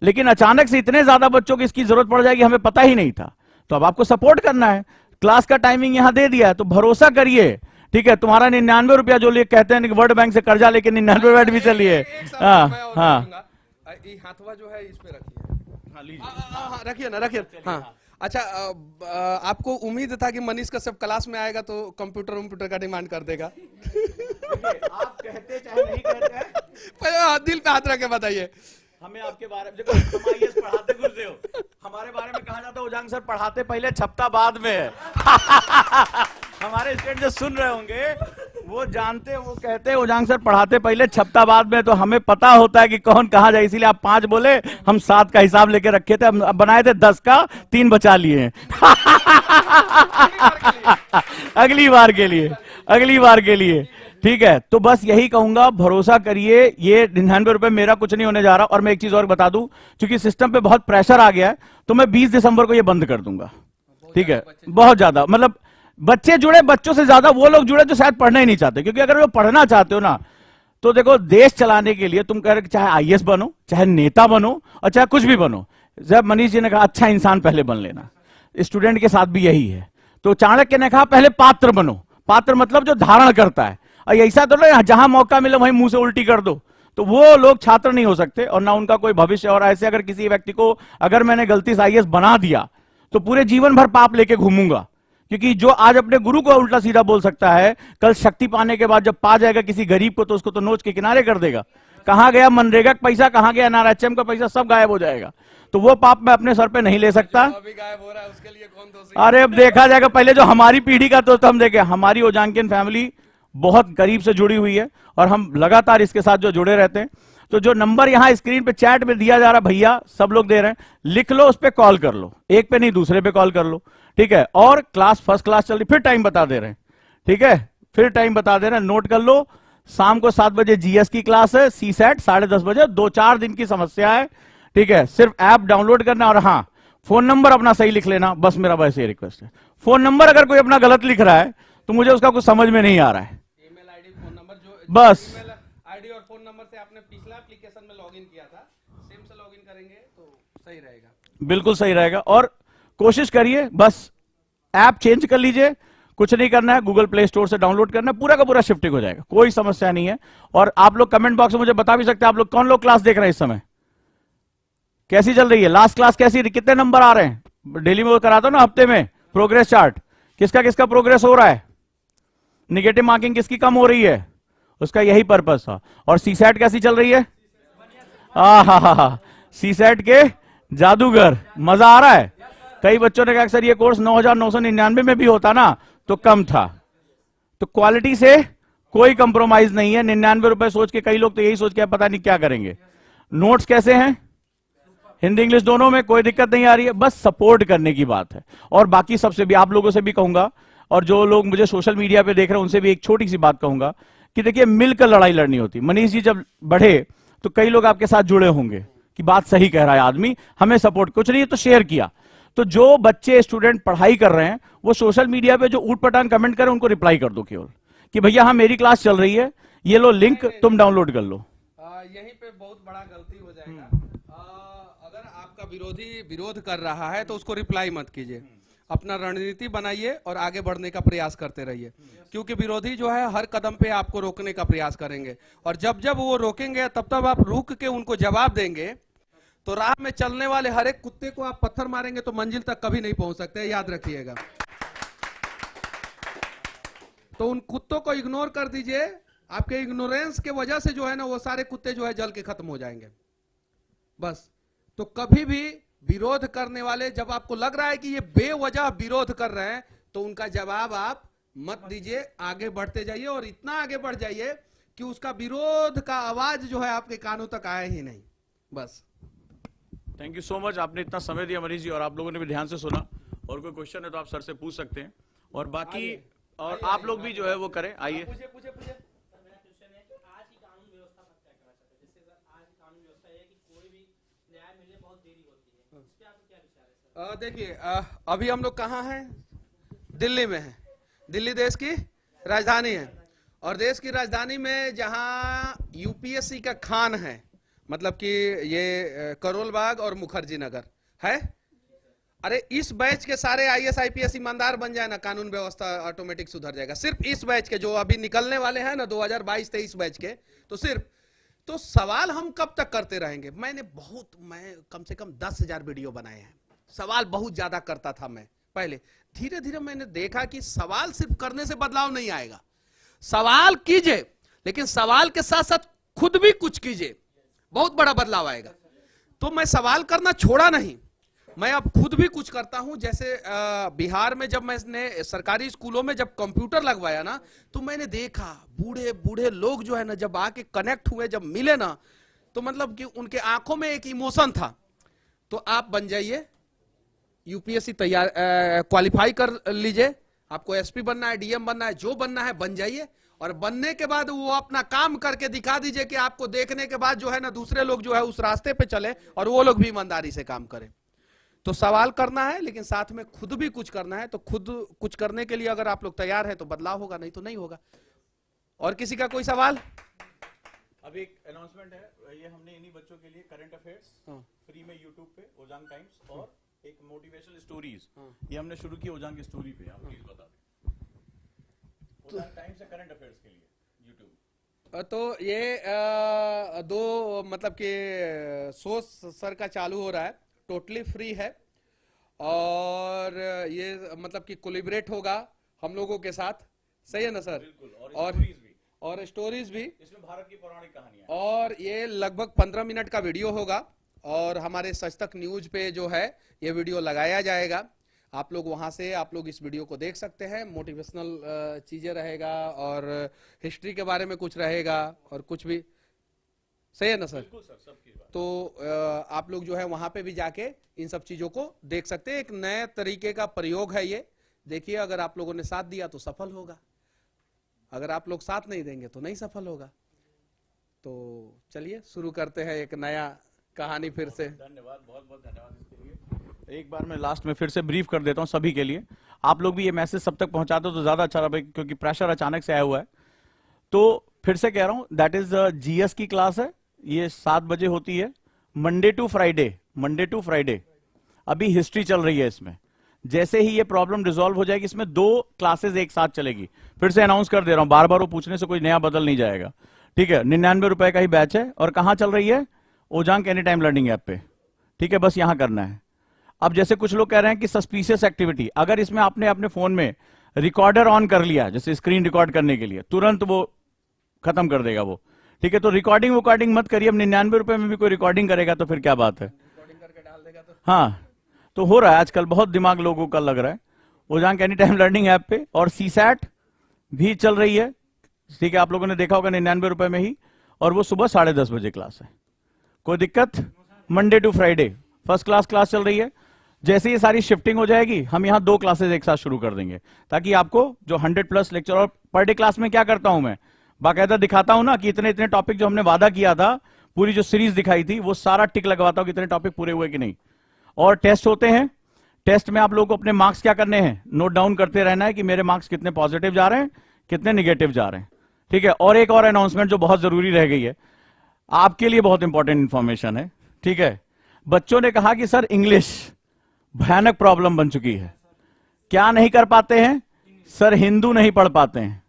लेकिन अचानक से इतने ज्यादा बच्चों की इसकी जरूरत पड़ जाएगी, हमें पता ही नहीं था। तो अब आपको सपोर्ट करना है। क्लास का टाइमिंग यहां दे दिया है, तो भरोसा करिए, ठीक है। तुम्हारा 99 रुपया जो लिए कहते हैं कि वर्ल्ड बैंक से कर्जा लेके 99 बैठ भी चलिए। हाँ, हाथवा जो है इस पे रखिए, हाँ रखिए ना, रखिए। हाँ अच्छा, आपको उम्मीद था कि मनीष कश्यप क्लास में आएगा तो कंप्यूटर का डिमांड कर देगा? आप कहते चाहे नहीं कहते, दिल पे हाथ रख के बताइए। हमें आपके बारे में, देखो हम आईएएस पढ़ाते गुजरे हो, हमारे बारे में कहा जाता है उजांग सर पढ़ाते पहले छपता बाद में है। हमारे स्टूडेंट जो सुन रहे होंगे वो जानते हैं, वो कहते हैं उजांग सर पढ़ाते पहले छपता बाद में। तो हमें पता होता है कि कौन कहां जाए, इसीलिए आप 5 बोले, हम 7 का हिसाब लेके रखे थे। हम बनाए थे 10 का, 3 बचा लिए हैं। अगली बार के लिए, अगली बार के लिए, ठीक है। तो बस यही कहूंगा, भरोसा करिए। ये 99 रुपए मेरा कुछ नहीं होने जा रहा। और मैं एक चीज और बता दूं, क्योंकि सिस्टम पे बहुत प्रेशर आ गया है, तो मैं 20 दिसंबर को ये बंद कर दूंगा, ठीक है। बहुत ज्यादा, मतलब बच्चे जुड़े, बच्चों से ज्यादा वो लोग जुड़े जो शायद पढ़ना ही नहीं चाहते। क्योंकि अगर वो पढ़ना चाहते हो ना, तो देखो देश चलाने के लिए तुम कह रहे चाहे आईएएस बनो, चाहे नेता बनो, और चाहे कुछ भी बनो। जब मनीष जी ने कहा अच्छा इंसान पहले बन लेना, स्टूडेंट के साथ भी यही है। तो चाणक्य ने कहा पहले पात्र बनो। पात्र मतलब जो धारण करता है। और ऐसा तो नहीं जहां मौका मिले वहीं मुंह से उल्टी कर दो, तो वो लोग छात्र नहीं हो सकते और ना उनका कोई भविष्य। और ऐसे अगर किसी व्यक्ति को, अगर मैंने गलती से आईएएस बना दिया, तो पूरे जीवन भर पाप लेके घूमूंगा। क्योंकि जो आज अपने गुरु को उल्टा सीधा बोल सकता है, कल शक्ति पाने के बाद जब पा जाएगा किसी गरीब को, तो उसको तो नोच के किनारे कर देगा। कहां गया मनरेगा का पैसा, कहां गया एनआरएचएम का पैसा, सब गायब हो जाएगा। तो वो पाप मैं अपने सर पे नहीं ले सकता। अभी गायब हो रहा है, उसके लिए कौन दोषी? अरे अब देखा जाएगा, पहले जो हमारी पीढ़ी का तो हम देखें, हमारी ओजांकियन फैमिली बहुत करीब से जुड़ी हुई है और हम लगातार इसके साथ जो जुड़े रहते हैं। तो जो नंबर यहां स्क्रीन पे चैट में दिया जा रहा, भैया सब लोग दे रहे हैं, लिख लो, उस पर कॉल कर लो। एक पे नहीं, दूसरे पे कॉल कर लो, ठीक है। और क्लास फर्स्ट क्लास चल रही, फिर टाइम बता दे रहे हैं, ठीक है, फिर टाइम बता दे रहे हैं, नोट कर लो। शाम को 7 बजे जीएस की क्लास है, सीसेट 10:30 बजे, 2-4 दिन की समस्या है, ठीक है। सिर्फ ऐप डाउनलोड करना। और हाँ, फोन नंबर अपना सही लिख लेना, बस मेरा बस ये रिक्वेस्ट है। फोन नंबर अगर कोई अपना गलत लिख रहा है तो मुझे उसका कुछ समझ में नहीं आ रहा है। ईमेल आईडी, फोन नंबर, जो बस ईमेल आईडी और फोन नंबर से आपने पिछला एप्लीकेशन में लॉगिन किया था, सेम से लॉगिन करेंगे तो सही रहेगा। बिल्कुल सही रहेगा। और कोशिश करिए, बस ऐप चेंज कर लीजिए, कुछ नहीं करना है, गूगल प्ले स्टोर से डाउनलोड करना है, पूरा का पूरा शिफ्टिंग हो जाएगा, कोई समस्या नहीं है। और आप लोग कमेंट बॉक्स में मुझे बता भी सकते हैं, आप लोग कौन लोग क्लास देख रहे हैं इस समय, कैसी चल रही है, लास्ट क्लास कैसी, कितने नंबर आ रहे हैं। डेली में वो कराता हूं ना, हफ्ते में प्रोग्रेस चार्ट, किसका किसका प्रोग्रेस हो रहा है, निगेटिव मार्किंग किसकी कम हो रही है, उसका यही पर्पस था। और सीसेट कैसी चल रही है, सीसेट के जादूगर, मजा आ रहा है। कई बच्चों ने कहा सर ये कोर्स 9,999 में भी होता ना तो कम था। तो क्वालिटी से कोई कंप्रोमाइज नहीं है। 99 रुपए सोच के कई लोग तो यही सोच के पता नहीं क्या करेंगे। नोट्स कैसे हैं, हिंदी इंग्लिश दोनों में, कोई दिक्कत नहीं आ रही है, बस सपोर्ट करने की बात है। और बाकी सबसे भी, आप लोगों से भी कहूंगा, और जो लोग मुझे सोशल मीडिया पे देख रहे हैं उनसे भी एक छोटी सी बात कहूंगा कि देखिए, मिलकर लड़ाई लड़नी होती। मनीष जी जब बढ़े तो कई लोग आपके साथ जुड़े होंगे कि बात सही कह रहा है आदमी, हमें सपोर्ट, कुछ नहीं है तो शेयर किया। तो जो बच्चे स्टूडेंट पढ़ाई कर रहे हैं वो सोशल मीडिया पे जो ऊटपटांग कमेंट करें उनको रिप्लाई कर दो केवल कि भैया हाँ मेरी क्लास चल रही है, ये लो लिंक, तुम डाउनलोड कर लो। यहीं पे बहुत बड़ा गलती हो जाएगा। अगर आपका विरोधी विरोध कर रहा है तो उसको रिप्लाई मत कीजिए, अपना रणनीति बनाइए और आगे बढ़ने का प्रयास करते रहिए, क्योंकि विरोधी जो है हर कदम पे आपको रोकने का प्रयास करेंगे, और जब जब वो रोकेंगे तब तब आप रुक के उनको जवाब देंगे, तो राह में चलने वाले हर एक कुत्ते को आप पत्थर मारेंगे तो मंजिल तक कभी नहीं पहुंच सकते, याद रखिएगा। तो उन कुत्तों को इग्नोर कर दीजिए, आपके इग्नोरेंस के वजह से जो है ना वो सारे कुत्ते जो है जल के खत्म हो जाएंगे बस। तो कभी भी विरोध करने वाले, जब आपको लग रहा है कि ये बेवजह विरोध कर रहे हैं, तो उनका जवाब आप मत दीजिए, आगे बढ़ते जाइए, और इतना आगे बढ़ जाइए कि उसका विरोध का आवाज जो है आपके कानों तक आए ही नहीं, बस। थैंक यू सो मच, आपने इतना समय दिया मनीष जी, और आप लोगों ने भी ध्यान से सुना। और कोई क्वेश्चन है तो आप सर से पूछ सकते हैं, और बाकी और आप लोग भी जो है वो करें, आइए। पूछिए। मेरा क्वेश्चन है कि आज की कानून व्यवस्था पर क्या कहना चाहते हैं? जैसे सर आज की कानून व्यवस्था है कि कोई भी न्याय मिलने बहुत देरी होती है, इस पे आपका क्या विचार है सर? देखिए, अभी हम लोग कहाँ हैं? दिल्ली में हैं। दिल्ली देश की राजधानी है, और देश की राजधानी में जहाँ यूपीएससी का खान है, मतलब कि ये करोल बाग और मुखर्जी नगर है। अरे इस बैच के सारे आईएएस आईपीएस ईमानदार बन जाए ना, कानून व्यवस्था ऑटोमेटिक सुधर जाएगा। सिर्फ इस बैच के जो अभी निकलने वाले हैं ना 2022-23 बैच के, तो सिर्फ तो सवाल हम कब तक करते रहेंगे? मैं कम से कम 10,000 वीडियो बनाए हैं, सवाल बहुत ज्यादा करता था मैं पहले। धीरे धीरे मैंने देखा कि सवाल सिर्फ करने से बदलाव नहीं आएगा, सवाल कीजिए लेकिन सवाल के साथ साथ खुद भी कुछ कीजिए, बहुत बड़ा बदलाव आएगा। तो मैं सवाल करना छोड़ा नहीं, मैं अब खुद भी कुछ करता हूं। जैसे बिहार में जब मैंने सरकारी स्कूलों में जब कंप्यूटर लगवाया ना, तो मैंने देखा बूढ़े बूढ़े लोग जो है ना, जब आके कनेक्ट हुए, जब मिले ना, तो मतलब कि उनके आंखों में एक इमोशन था। तो आप बन जाइए, यूपीएससी तैयार क्वालिफाई कर लीजिए, आपको एसपी बनना है, डीएम बनना है, जो बनना है बन जाइए, और बनने के बाद वो अपना काम करके दिखा दीजिए कि आपको देखने के बाद जो है ना दूसरे लोग जो है उस रास्ते पे चले और वो लोग भी ईमानदारी से काम करें। तो सवाल करना है लेकिन साथ में खुद भी कुछ करना है। तो खुद कुछ करने के लिए अगर आप लोग तैयार हैं तो बदलाव होगा, नहीं तो नहीं होगा। और किसी का कोई सवाल? अब एक अनाउंसमेंट है, ये हमने इन्हीं बच्चों के लिए करंट अफेयर्स फ्री में यूट्यूब पे ओजांग टाइम्स, और एक मोटिवेशनल स्टोरीज ये हमने शुरू की ओजांग की स्टोरी पे। आप प्लीज बता दें, ओजांग टाइम्स से करंट अफेयर्स के लिए यूट्यूब। तो ये दो मतलब कि सोच सर का चालू हो रहा है, टोटली फ्री है, और ये मतलब कि कोलिब्रेट होगा हम लोगों के साथ, सही है ना सर? बिल्कुल, और स्टोरीज भी, इसमें भारत की पौराणिक कहानियां, और ये लगभग 15 मिनट का वीडियो होगा, और हमारे सच तक न्यूज पे जो है ये वीडियो लगाया जाएगा। आप लोग वहां से आप लोग इस वीडियो को देख सकते हैं। मोटिवेशनल चीजें रहेगा, और हिस्ट्री के बारे में कुछ रहेगा, और कुछ भी, सही है ना सर? बिल्कुल सर, सबकी बात। तो आप लोग जो है वहां पे भी जाके इन सब चीजों को देख सकते हैं। एक नए तरीके का प्रयोग है ये, देखिए अगर आप लोगों ने साथ दिया तो सफल होगा, अगर आप लोग साथ नहीं देंगे तो नहीं सफल होगा। तो चलिए शुरू करते हैं एक नया कहानी फिर से। धन्यवाद, बहुत बहुत धन्यवाद इसके लिए। एक बार मैं लास्ट में फिर से ब्रीफ कर देता हूं सभी के लिए, आप लोग भी ये मैसेज सब तक पहुंचा दो तो ज्यादा अच्छा रहा, क्योंकि प्रेशर अचानक से आया हुआ है। तो फिर से कह रहा हूं, दैट इज जीएस की क्लास है, ये 7 बजे होती है, मंडे टू फ्राइडे। अभी हिस्ट्री चल रही है इसमें, जैसे ही ये प्रॉब्लम रिजॉल्व हो जाएगी इसमें 2 क्लासेस एक साथ चलेगी। फिर से अनाउंस कर दे रहा हूं, बार बार वो पूछने से कोई नया बदल नहीं जाएगा, ठीक है? 99 रुपए का ही बैच है, और कहां चल रही है? ओजांग एनी टाइम लर्निंग ऐप पे, ठीक है? बस यहां करना है। अब जैसे कुछ लोग कह रहे हैं कि सस्पिशियस एक्टिविटी, अगर इसमें आपने अपने फोन में रिकॉर्डर ऑन कर लिया, जैसे स्क्रीन रिकॉर्ड करने के लिए, तुरंत वो खत्म कर देगा वो, ठीक है? तो रिकॉर्डिंग मत करिए। अब 99 रुपए में भी कोई रिकॉर्डिंग करेगा तो फिर क्या बात है? रिकॉर्डिंग करके डाल देगा तो हाँ, तो हो रहा है आजकल, बहुत दिमाग लोगों का लग रहा है ओजांग एनी टाइम लर्निंग ऐप पे। और सीसैट भी चल रही है, ठीक है? आप लोगों ने देखा होगा 99 रुपए में ही, और वो सुबह 10:30 बजे क्लास है। कोई दिक्कत? Monday to Friday first class चल रही है। जैसे ये सारी शिफ्टिंग हो जाएगी, हम यहाँ 2 क्लासेस एक साथ शुरू कर देंगे, ताकि आपको जो 100+ लेक्चर, और पर डे क्लास में क्या करता हूं मैं, बाकायदा दिखाता हूं ना कि इतने इतने टॉपिक जो हमने वादा किया था, पूरी जो सीरीज दिखाई थी, वो सारा टिक लगवाता हूं कि इतने टॉपिक पूरे हुए कि नहीं। और टेस्ट होते हैं, टेस्ट में आप लोगों को अपने मार्क्स क्या करने हैं, नोट डाउन करते रहना है कि मेरे मार्क्स कितने पॉजिटिव जा रहे हैं, कितने निगेटिव जा रहे हैं, ठीक है? और एक और अनाउंसमेंट जो बहुत जरूरी रह गई है, आपके लिए बहुत इंपॉर्टेंट इंफॉर्मेशन है, ठीक है। बच्चों ने कहा कि सर इंग्लिश भयानक प्रॉब्लम बन चुकी है, क्या नहीं कर पाते हैं सर? हिंदू नहीं पढ़ पाते हैं,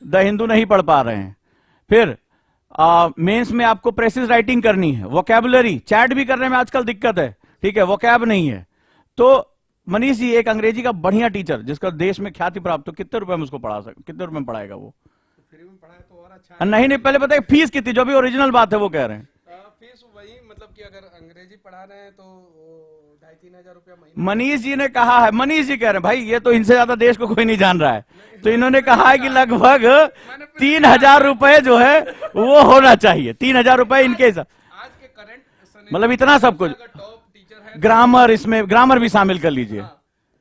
द हिंदू नहीं पढ़ पा रहे हैं। फिर मेंस में आपको प्रेसिस राइटिंग करनी है, वोकैबुलरी चैट भी करने में आजकल दिक्कत है, ठीक है, वोकैब नहीं है। तो मनीष जी एक अंग्रेजी का बढ़िया टीचर जिसका देश में ख्याति प्राप्त हो, कितने रुपए में उसको पढ़ा सकते, कितने रुपए में पढ़ाएगा वो? फ्री में पढ़ाए तो और अच्छा नहीं पहले बताइए फीस कितनी, जो भी ओरिजिनल बात है वो कह रहे हैं। फीस वही, मतलब कि अगर अंग्रेजी पढ़ा रहे हैं तो 2,500-3 हजार रुपया महीना। मनीष जी ने कहा है, मनीष जी कह रहे हैं भाई ये तो इनसे ज्यादा देश को कोई नहीं जान रहा है, तो इन्होंने कहा है कि लगभग 3,000 रुपए जो है वो होना चाहिए, 3,000 रुपए इनके हिसाब, आज के करंट मतलब इतना सब कुछ, टॉप टीचर है ग्रामर, इसमें ग्रामर भी शामिल कर लीजिए।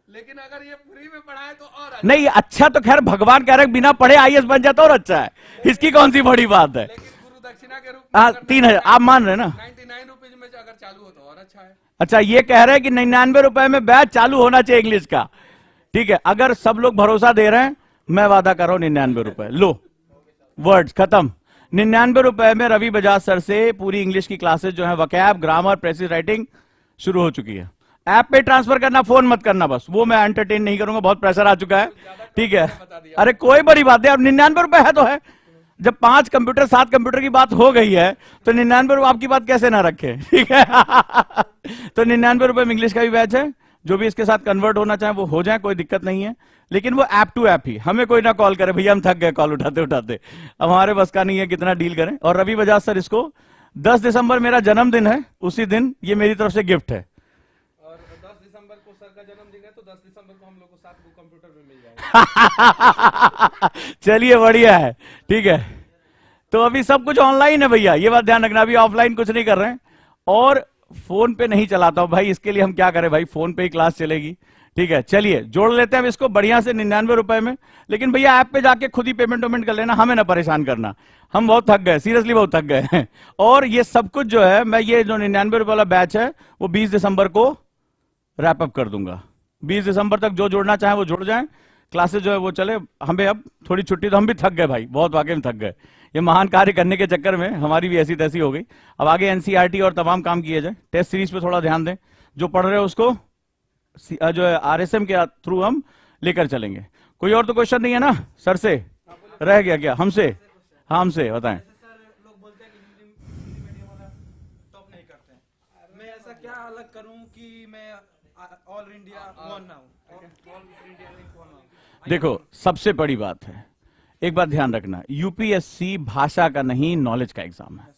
लेकिन अगर ये फ्री में पढ़ाए तो और नहीं अच्छा तो खैर भगवान कह रहे हैं, बिना पढ़े आईएएस बन जाता और अच्छा है, इसकी कौन सी बड़ी बात है। लेकिन गुरु दक्षिणा के रूप में 3,000 आप मान रहे हैं ना? 99 रुपीज में अगर चालू हो तो और अच्छा है। अच्छा ये कह रहे हैं कि 99 रुपए में बैच चालू होना चाहिए इंग्लिश का, ठीक है। अगर सब लोग भरोसा दे रहे हैं, मैं वादा कर रहा हूं 99 रुपए, लो वर्ड्स खत्म। 99 रुपए में रवि बजाज सर से पूरी इंग्लिश की क्लासेस जो है, वकैब, ग्रामर, प्रेसिस राइटिंग शुरू हो चुकी है। ऐप पे ट्रांसफर करना, फोन मत करना, बस वो मैं एंटरटेन नहीं करूंगा, बहुत प्रेशर आ चुका है, ठीक है। अरे कोई बड़ी बात है, अब 99 रुपए है तो है, जब 5 कंप्यूटर 7 कंप्यूटर की बात हो गई है तो 99 रुपए आपकी बात कैसे ना रखे, ठीक है। तो 99 रुपए में इंग्लिश का भी बैच है, जो भी इसके साथ कन्वर्ट होना चाहे वो हो जाए, कोई दिक्कत नहीं है। लेकिन वो ऐप टू ऐप ही, हमें कोई ना कॉल करे भैया हम थक गए कॉल उठाते उठाते, अब हमारे बस का नहीं है कितना डील करें। और रवि बजाज सर इसको 10 दिसंबर मेरा जन्मदिन है, उसी दिन ये मेरी तरफ से गिफ्ट है। और 10 दिसंबर को सर का जन्मदिन है तो 10 दिसंबर को हम लोग को 7 को कंप्यूटर में मिल जाएगा। चलिए बढ़िया है, ठीक है। तो अभी सब कुछ ऑनलाइन है भैया, ये बात ध्यान रखना, अभी ऑफलाइन कुछ नहीं कर रहे हैं। और फोन पे नहीं चलाता हूं भाई, इसके लिए हम क्या करें भाई, फोन पे ही क्लास चलेगी, ठीक है। चलिए जोड़ लेते हैं अब इसको बढ़िया से 99 रुपए में। लेकिन भैया ऐप पे जाके खुद ही पेमेंट वेमेंट कर लेना, हमें ना परेशान करना, हम बहुत थक गए, सीरियसली बहुत थक गए हैं। और ये सब कुछ जो है, मैं ये जो 99 रुपए वाला बैच है वो 20 दिसंबर को रैप अप कर दूंगा। 20 दिसंबर तक जो जोड़ना चाहे वो जुड़ जाए, क्लासेस जो है वो चले। हमें अब थोड़ी छुट्टी, तो हम भी थक गए भाई, बहुत वाकई में थक गए, ये महान कार्य करने के चक्कर में हमारी भी ऐसी तैसी हो गई। अब आगे एनसीईआरटी और तमाम काम किए जाए, टेस्ट सीरीज पे थोड़ा ध्यान दें, जो पढ़ रहे हो उसको जो है आरएसएम के थ्रू हम लेकर चलेंगे। कोई और तो क्वेश्चन नहीं है ना सर से? रह गया क्या हमसे? हाँ हमसे बताएं। सर लोग बोलते हैं कि हिंदी मीडियम वाला टॉप नहीं करते हैं, मैं ऐसा क्या अलग करूं कि मैं ऑल इंडिया वन ना हूं, ऑल इंडिया रैंक वन हूं? देखो सबसे बड़ी बात है, एक बात ध्यान रखना, यूपीएससी भाषा का नहीं नॉलेज का एग्जाम है।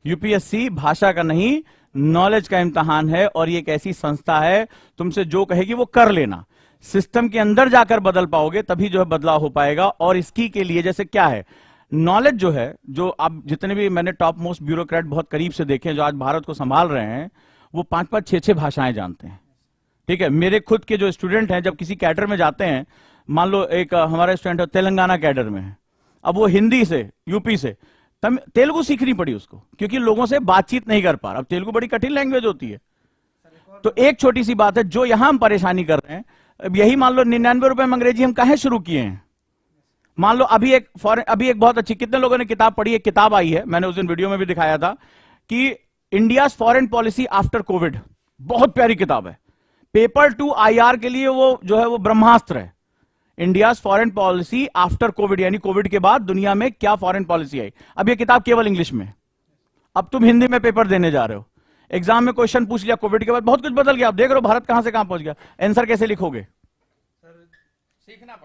यूपीएससी भाषा का नहीं नॉलेज का इम्तहान है, और ये एक ऐसी संस्था है तुमसे जो कहेगी वो कर लेना। सिस्टम के अंदर जाकर बदल पाओगे तभी जो है बदलाव हो पाएगा। और इसकी के लिए जैसे क्या है, नॉलेज जो है, जो आप जितने भी मैंने टॉप मोस्ट ब्यूरोक्रेट बहुत करीब से देखे जो आज भारत को संभाल रहे हैं, वो 5-5, 6-6 भाषाएं जानते हैं, ठीक है। मेरे खुद के जो स्टूडेंट हैं जब किसी कैडर में जाते हैं, मान लो एक हमारा स्टूडेंट तेलंगाना कैडर में है, अब वो हिंदी से यूपी से तेलुगु सीखनी पड़ी उसको, क्योंकि लोगों से बातचीत नहीं कर पा रहा। अब तेलुगु बड़ी कठिन लैंग्वेज होती है। तो एक छोटी सी बात है जो यहां हम परेशानी कर रहे हैं, अब यही मान लो 99 रुपए में अंग्रेजी हम काहे शुरू किए हैं। मान लो अभी एक बहुत अच्छी, कितने लोगों ने किताब पढ़ी, एक किताब आई है, मैंने उस दिन वीडियो में भी दिखाया था, कि India foreign policy after Covid, बहुत प्यारी किताब है। पेपर 2 IR के लिए वो जो है वो ब्रह्मास्त्र है। India foreign policy after Covid, यानी कोविड के बाद दुनिया में क्या फॉरेन पॉलिसी आई। अब ये किताब केवल इंग्लिश में, अब तुम हिंदी में पेपर देने जा रहे हो, एग्जाम में क्वेश्चन पूछ लिया, कोविड के बाद बहुत कुछ बदल गया। आप देख रहे हो भारत कहां से कहां पहुंच गया, आंसर कैसे लिखोगे? सर सीखना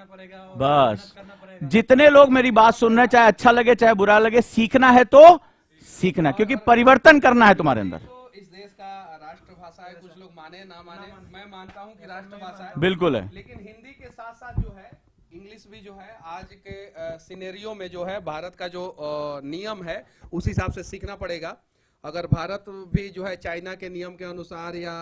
पड़ेगा और बस मेहनत करना पड़ेगा। जितने लोग मेरी बात सुन रहे हैं, चाहे अच्छा लगे चाहे बुरा लगे, सीखना है तो सीखना, क्योंकि परिवर्तन करना है तुम्हारे अंदर। तो इस देश का राष्ट्रभाषा है, कुछ लोग माने ना माने, मैं मानता हूं कि राष्ट्रभाषा है, बिल्कुल है। लेकिन हिंदी के साथ साथ जो है इंग्लिश भी जो है आज के सिनेरियो में जो है भारत का जो नियम है उस हिसाब से सीखना पड़ेगा। अगर भारत भी जो है चाइना के नियम के अनुसार या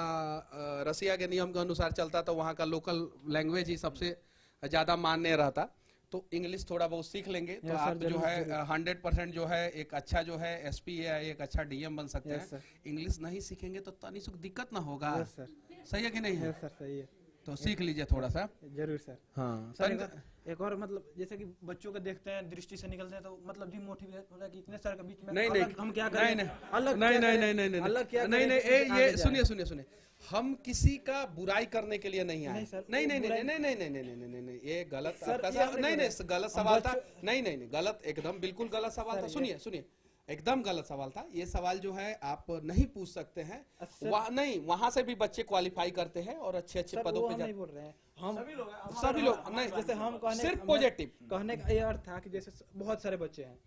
रसिया के नियम के अनुसार चलता तो वहाँ का लोकल लैंग्वेज ही सबसे ज्यादा मान्य रहता। तो इंग्लिश थोड़ा बहुत सीख लेंगे तो आप जो है 100% जो है एक अच्छा जो है SP या एक अच्छा DM बन सकते हैं। इंग्लिश नहीं सीखेंगे तो तनी सुख दिक्कत ना होगा। सही है कि नहीं है? सर सही है। तो सीख लीजिए थोड़ा सा। जरूर सर। हाँ सर एक और मतलब जैसे कि बच्चों को देखते हैं दृष्टि से निकलते हैं तो मतलब डिमोटिवेट होता है कि इतने सारे के बीच में नहीं अलग नहीं हम क्या नहीं करें, नहीं अलग नहीं क्या नहीं करें, नहीं नहीं अलग क्या नहीं करें नहीं कि आगे ये जाएं। सुनिए सुनिए सुनिए, हम किसी का बुराई करने के लिए नहीं आए। नहीं सर, नहीं नहीं नहीं बुराई- नहीं नहीं नहीं नहीं नहीं नहीं नहीं, ये गलत सर, आपका ये सवाल आपने नहीं बोला। नहीं गलत हम सवाल था। बच्चों- नहीं नहीं नहीं गलत, एकदम बिल्कुल गलत सवाल था। सर, सुनिए सुनिए, एकदम गलत सवाल था ये सवाल जो है आप नहीं पूछ सकते हैं। सर- नहीं, वहां से भी बच्चे क्वालिफाई करते हैं और अच्छे अच्छे सर, पदों वो पे हम जा नहीं बोल रहे हैं, हम सभी लोग नहीं, जैसे हम सिर्फ मैं- पॉजिटिव। कहने का ये अर्थ था कि जैसे बहुत सारे बच्चे हैं,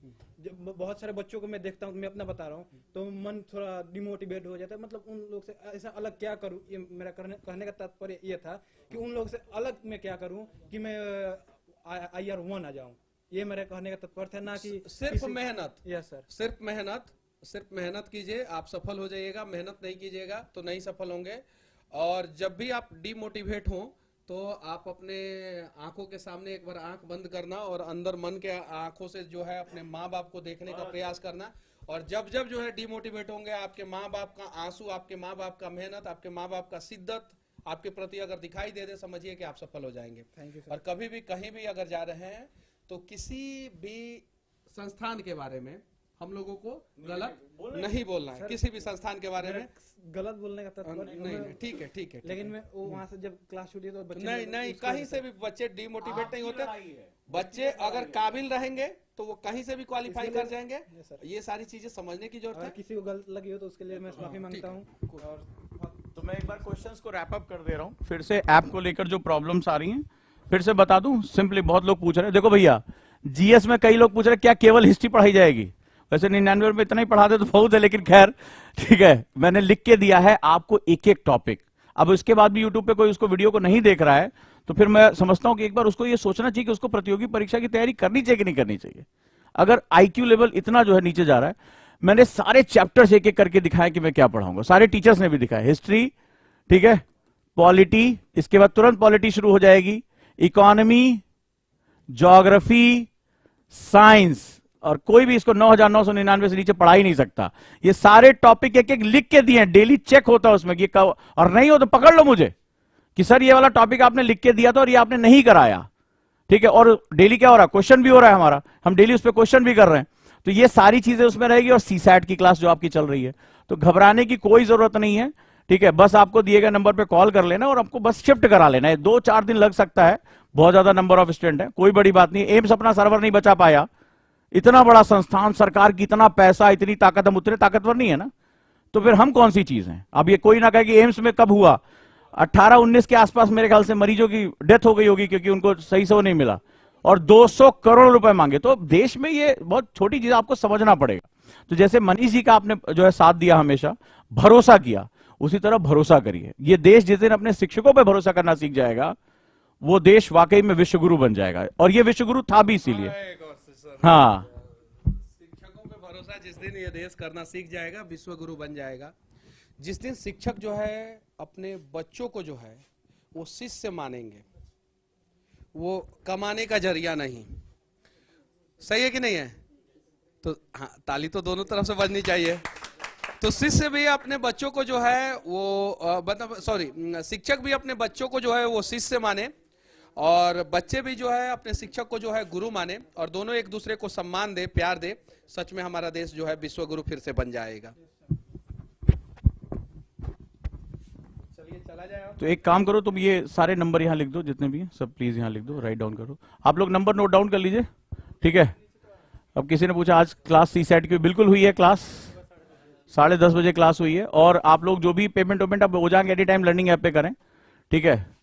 बहुत सारे बच्चों को मैं देखता हूँ, मैं अपना बता रहा हूँ, तो मन थोड़ा डिमोटिवेट हो जाता है। मतलब उन लोग से ऐसा अलग क्या करूँ, ये मेरा कहने का तात्पर्य ये था कि उन लोग से अलग मैं क्या करूँ कि मैं IR1 आ जाऊँ, ये मेरा कहने का तात्पर्य था। ना कि सिर्फ मेहनत, यस सर, सिर्फ मेहनत कीजिए, आप सफल हो जाइएगा। मेहनत नहीं कीजिएगा तो नहीं सफल होंगे। और जब भी आप डिमोटिवेट हो तो आप अपने आंखों के सामने एक बार आंख बंद करना और अंदर मन के आंखों से जो है अपने माँ बाप को देखने का प्रयास करना। और जब जब जो है डिमोटिवेट होंगे, आपके माँ बाप का आंसू, आपके माँ बाप का मेहनत, आपके माँ बाप का शिद्दत आपके प्रति अगर दिखाई दे दे, समझिए कि आप सफल हो जाएंगे। Thank you sir. और कभी भी कहीं भी अगर जा रहे हैं तो किसी भी संस्थान के बारे में हम लोगों को गलत नहीं बोलना है। किसी भी संस्थान के बारे में गलत बोलने का तात्पर्य नहीं नहीं, ठीक है ठीक है। लेकिन मैं वो वहाँ से जब क्लास छूटी तो बच्चे नहीं लोग नहीं, उसको कहीं से भी बच्चे डिमोटिवेट नहीं होते। बच्चे अगर काबिल रहेंगे तो वो कहीं से भी क्वालिफाई कर जाएंगे। Yes, sir. ये सारी चीजें समझने की जरूरत अगर है। किसी को गलत लगी हो तो उसके लिए मैं माफी मांगता हूँ। और तो मैं एक बार क्वेश्चंस को रैप अप कर दे रहा हूँ। फिर से ऐप को लेकर जो प्रॉब्लम्स आ रही हैं फिर से बता दूं। सिंपली बहुत लोग पूछ रहे हैं, देखो भैया जीएस में कई लोग पूछ रहे हैं क्या केवल हिस्ट्री पढ़ाई जाएगी। वैसे 99 में इतना ही पढ़ाते तो बहुत है, लेकिन खैर ठीक है, मैंने लिख के दिया है आपको एक एक टॉपिक। अब इसके बाद भी यूट्यूब पे कोई उसको वीडियो को नहीं देख रहा है तो फिर मैं समझता हूं कि एक बार उसको ये सोचना चाहिए कि उसको प्रतियोगी परीक्षा की तैयारी करनी चाहिए कि नहीं करनी चाहिए। अगर आईक्यू लेवल इतना जो है नीचे जा रहा है, मैंने सारे चैप्टर्स एक एक करके दिखाया कि मैं क्या पढ़ाऊंगा। सारे टीचर्स ने भी दिखाया, हिस्ट्री, ठीक है, पॉलिटी, इसके बाद तुरंत पॉलिटी शुरू हो जाएगी, इकोनॉमी, ज्योग्राफी, साइंस, और कोई भी इसको 9,999 से नीचे पढ़ा ही नहीं सकता। ये सारे टॉपिक एक एक लिख के दिए हैं, डेली चेक होता है उसमें कि और नहीं हो तो पकड़ लो मुझे कि सर ये वाला टॉपिक आपने लिख के दिया था और ये आपने नहीं कराया, ठीक है। और डेली क्या हो रहा है, क्वेश्चन भी हो रहा है हमारा, हम डेली उस पर क्वेश्चन भी कर रहे हैं। तो ये सारी चीजें उसमें रहेगी। और सीसैट की क्लास जो आपकी चल रही है, तो घबराने की कोई जरूरत नहीं है, ठीक है। बस आपको दिए गए नंबर पे कॉल कर लेना और आपको बस शिफ्ट करा लेना है। 2-4 दिन लग सकता है, बहुत ज्यादा नंबर ऑफ स्टूडेंट है, कोई बड़ी बात नहीं। एम्स अपना सर्वर नहीं बचा पाया, इतना बड़ा संस्थान, सरकार की इतना पैसा, इतनी ताकत, हम उतने ताकतवर नहीं है ना, तो फिर हम कौन सी चीज हैं। अब ये कोई ना कहे कि एम्स में कब हुआ, 18-19 के आसपास मेरे ख्याल से मरीजों की डेथ हो गई होगी क्योंकि उनको सही से वो नहीं मिला, और 200 करोड़ रुपए मांगे। तो देश में ये बहुत छोटी चीज, आपको समझना पड़ेगा। तो जैसे मनीष जी का आपने जो है साथ दिया, हमेशा भरोसा किया, उसी तरह भरोसा करिए। ये देश जिस दिन अपने शिक्षकों पर भरोसा करना सीख जाएगा, वो देश वाकई में विश्वगुरु बन जाएगा। और ये विश्वगुरु था भी इसीलिए। हाँ, शिक्षकों पे भरोसा जिस दिन ये देश करना सीख जाएगा, विश्वगुरु बन जाएगा। जिस दिन शिक्षक जो है अपने बच्चों को जो है वो शिष्य मानेंगे, वो कमाने का जरिया नहीं। सही है कि नहीं है? तो हाँ, ताली तो दोनों तरफ से बजनी चाहिए। तो शिष्य भी अपने बच्चों को जो है वो मतलब शिक्षक भी अपने बच्चों को जो है वो शिष्य माने, और बच्चे भी जो है अपने शिक्षक को जो है गुरु माने, और दोनों एक दूसरे को सम्मान दे, प्यार दे। सच में हमारा देश जो है विश्वगुरु फिर से बन जाएगा। चलिए चला जाए। तो एक काम करो, तुम ये सारे नंबर यहाँ लिख दो, जितने भी हैं सब प्लीज यहाँ लिख दो, राइट डाउन करो। आप लोग नंबर नोट डाउन कर लीजिए, ठीक है। अब किसी ने पूछा आज क्लास सीसैट की, बिल्कुल हुई है क्लास, 10:30 बजे क्लास हुई है। और आप लोग जो भी पेमेंट वेमेंट आप ओजांग एनी टाइम लर्निंग ऐप पे करें, ठीक है।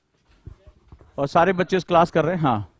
और सारे बच्चे इस क्लास कर रहे हैं, हाँ।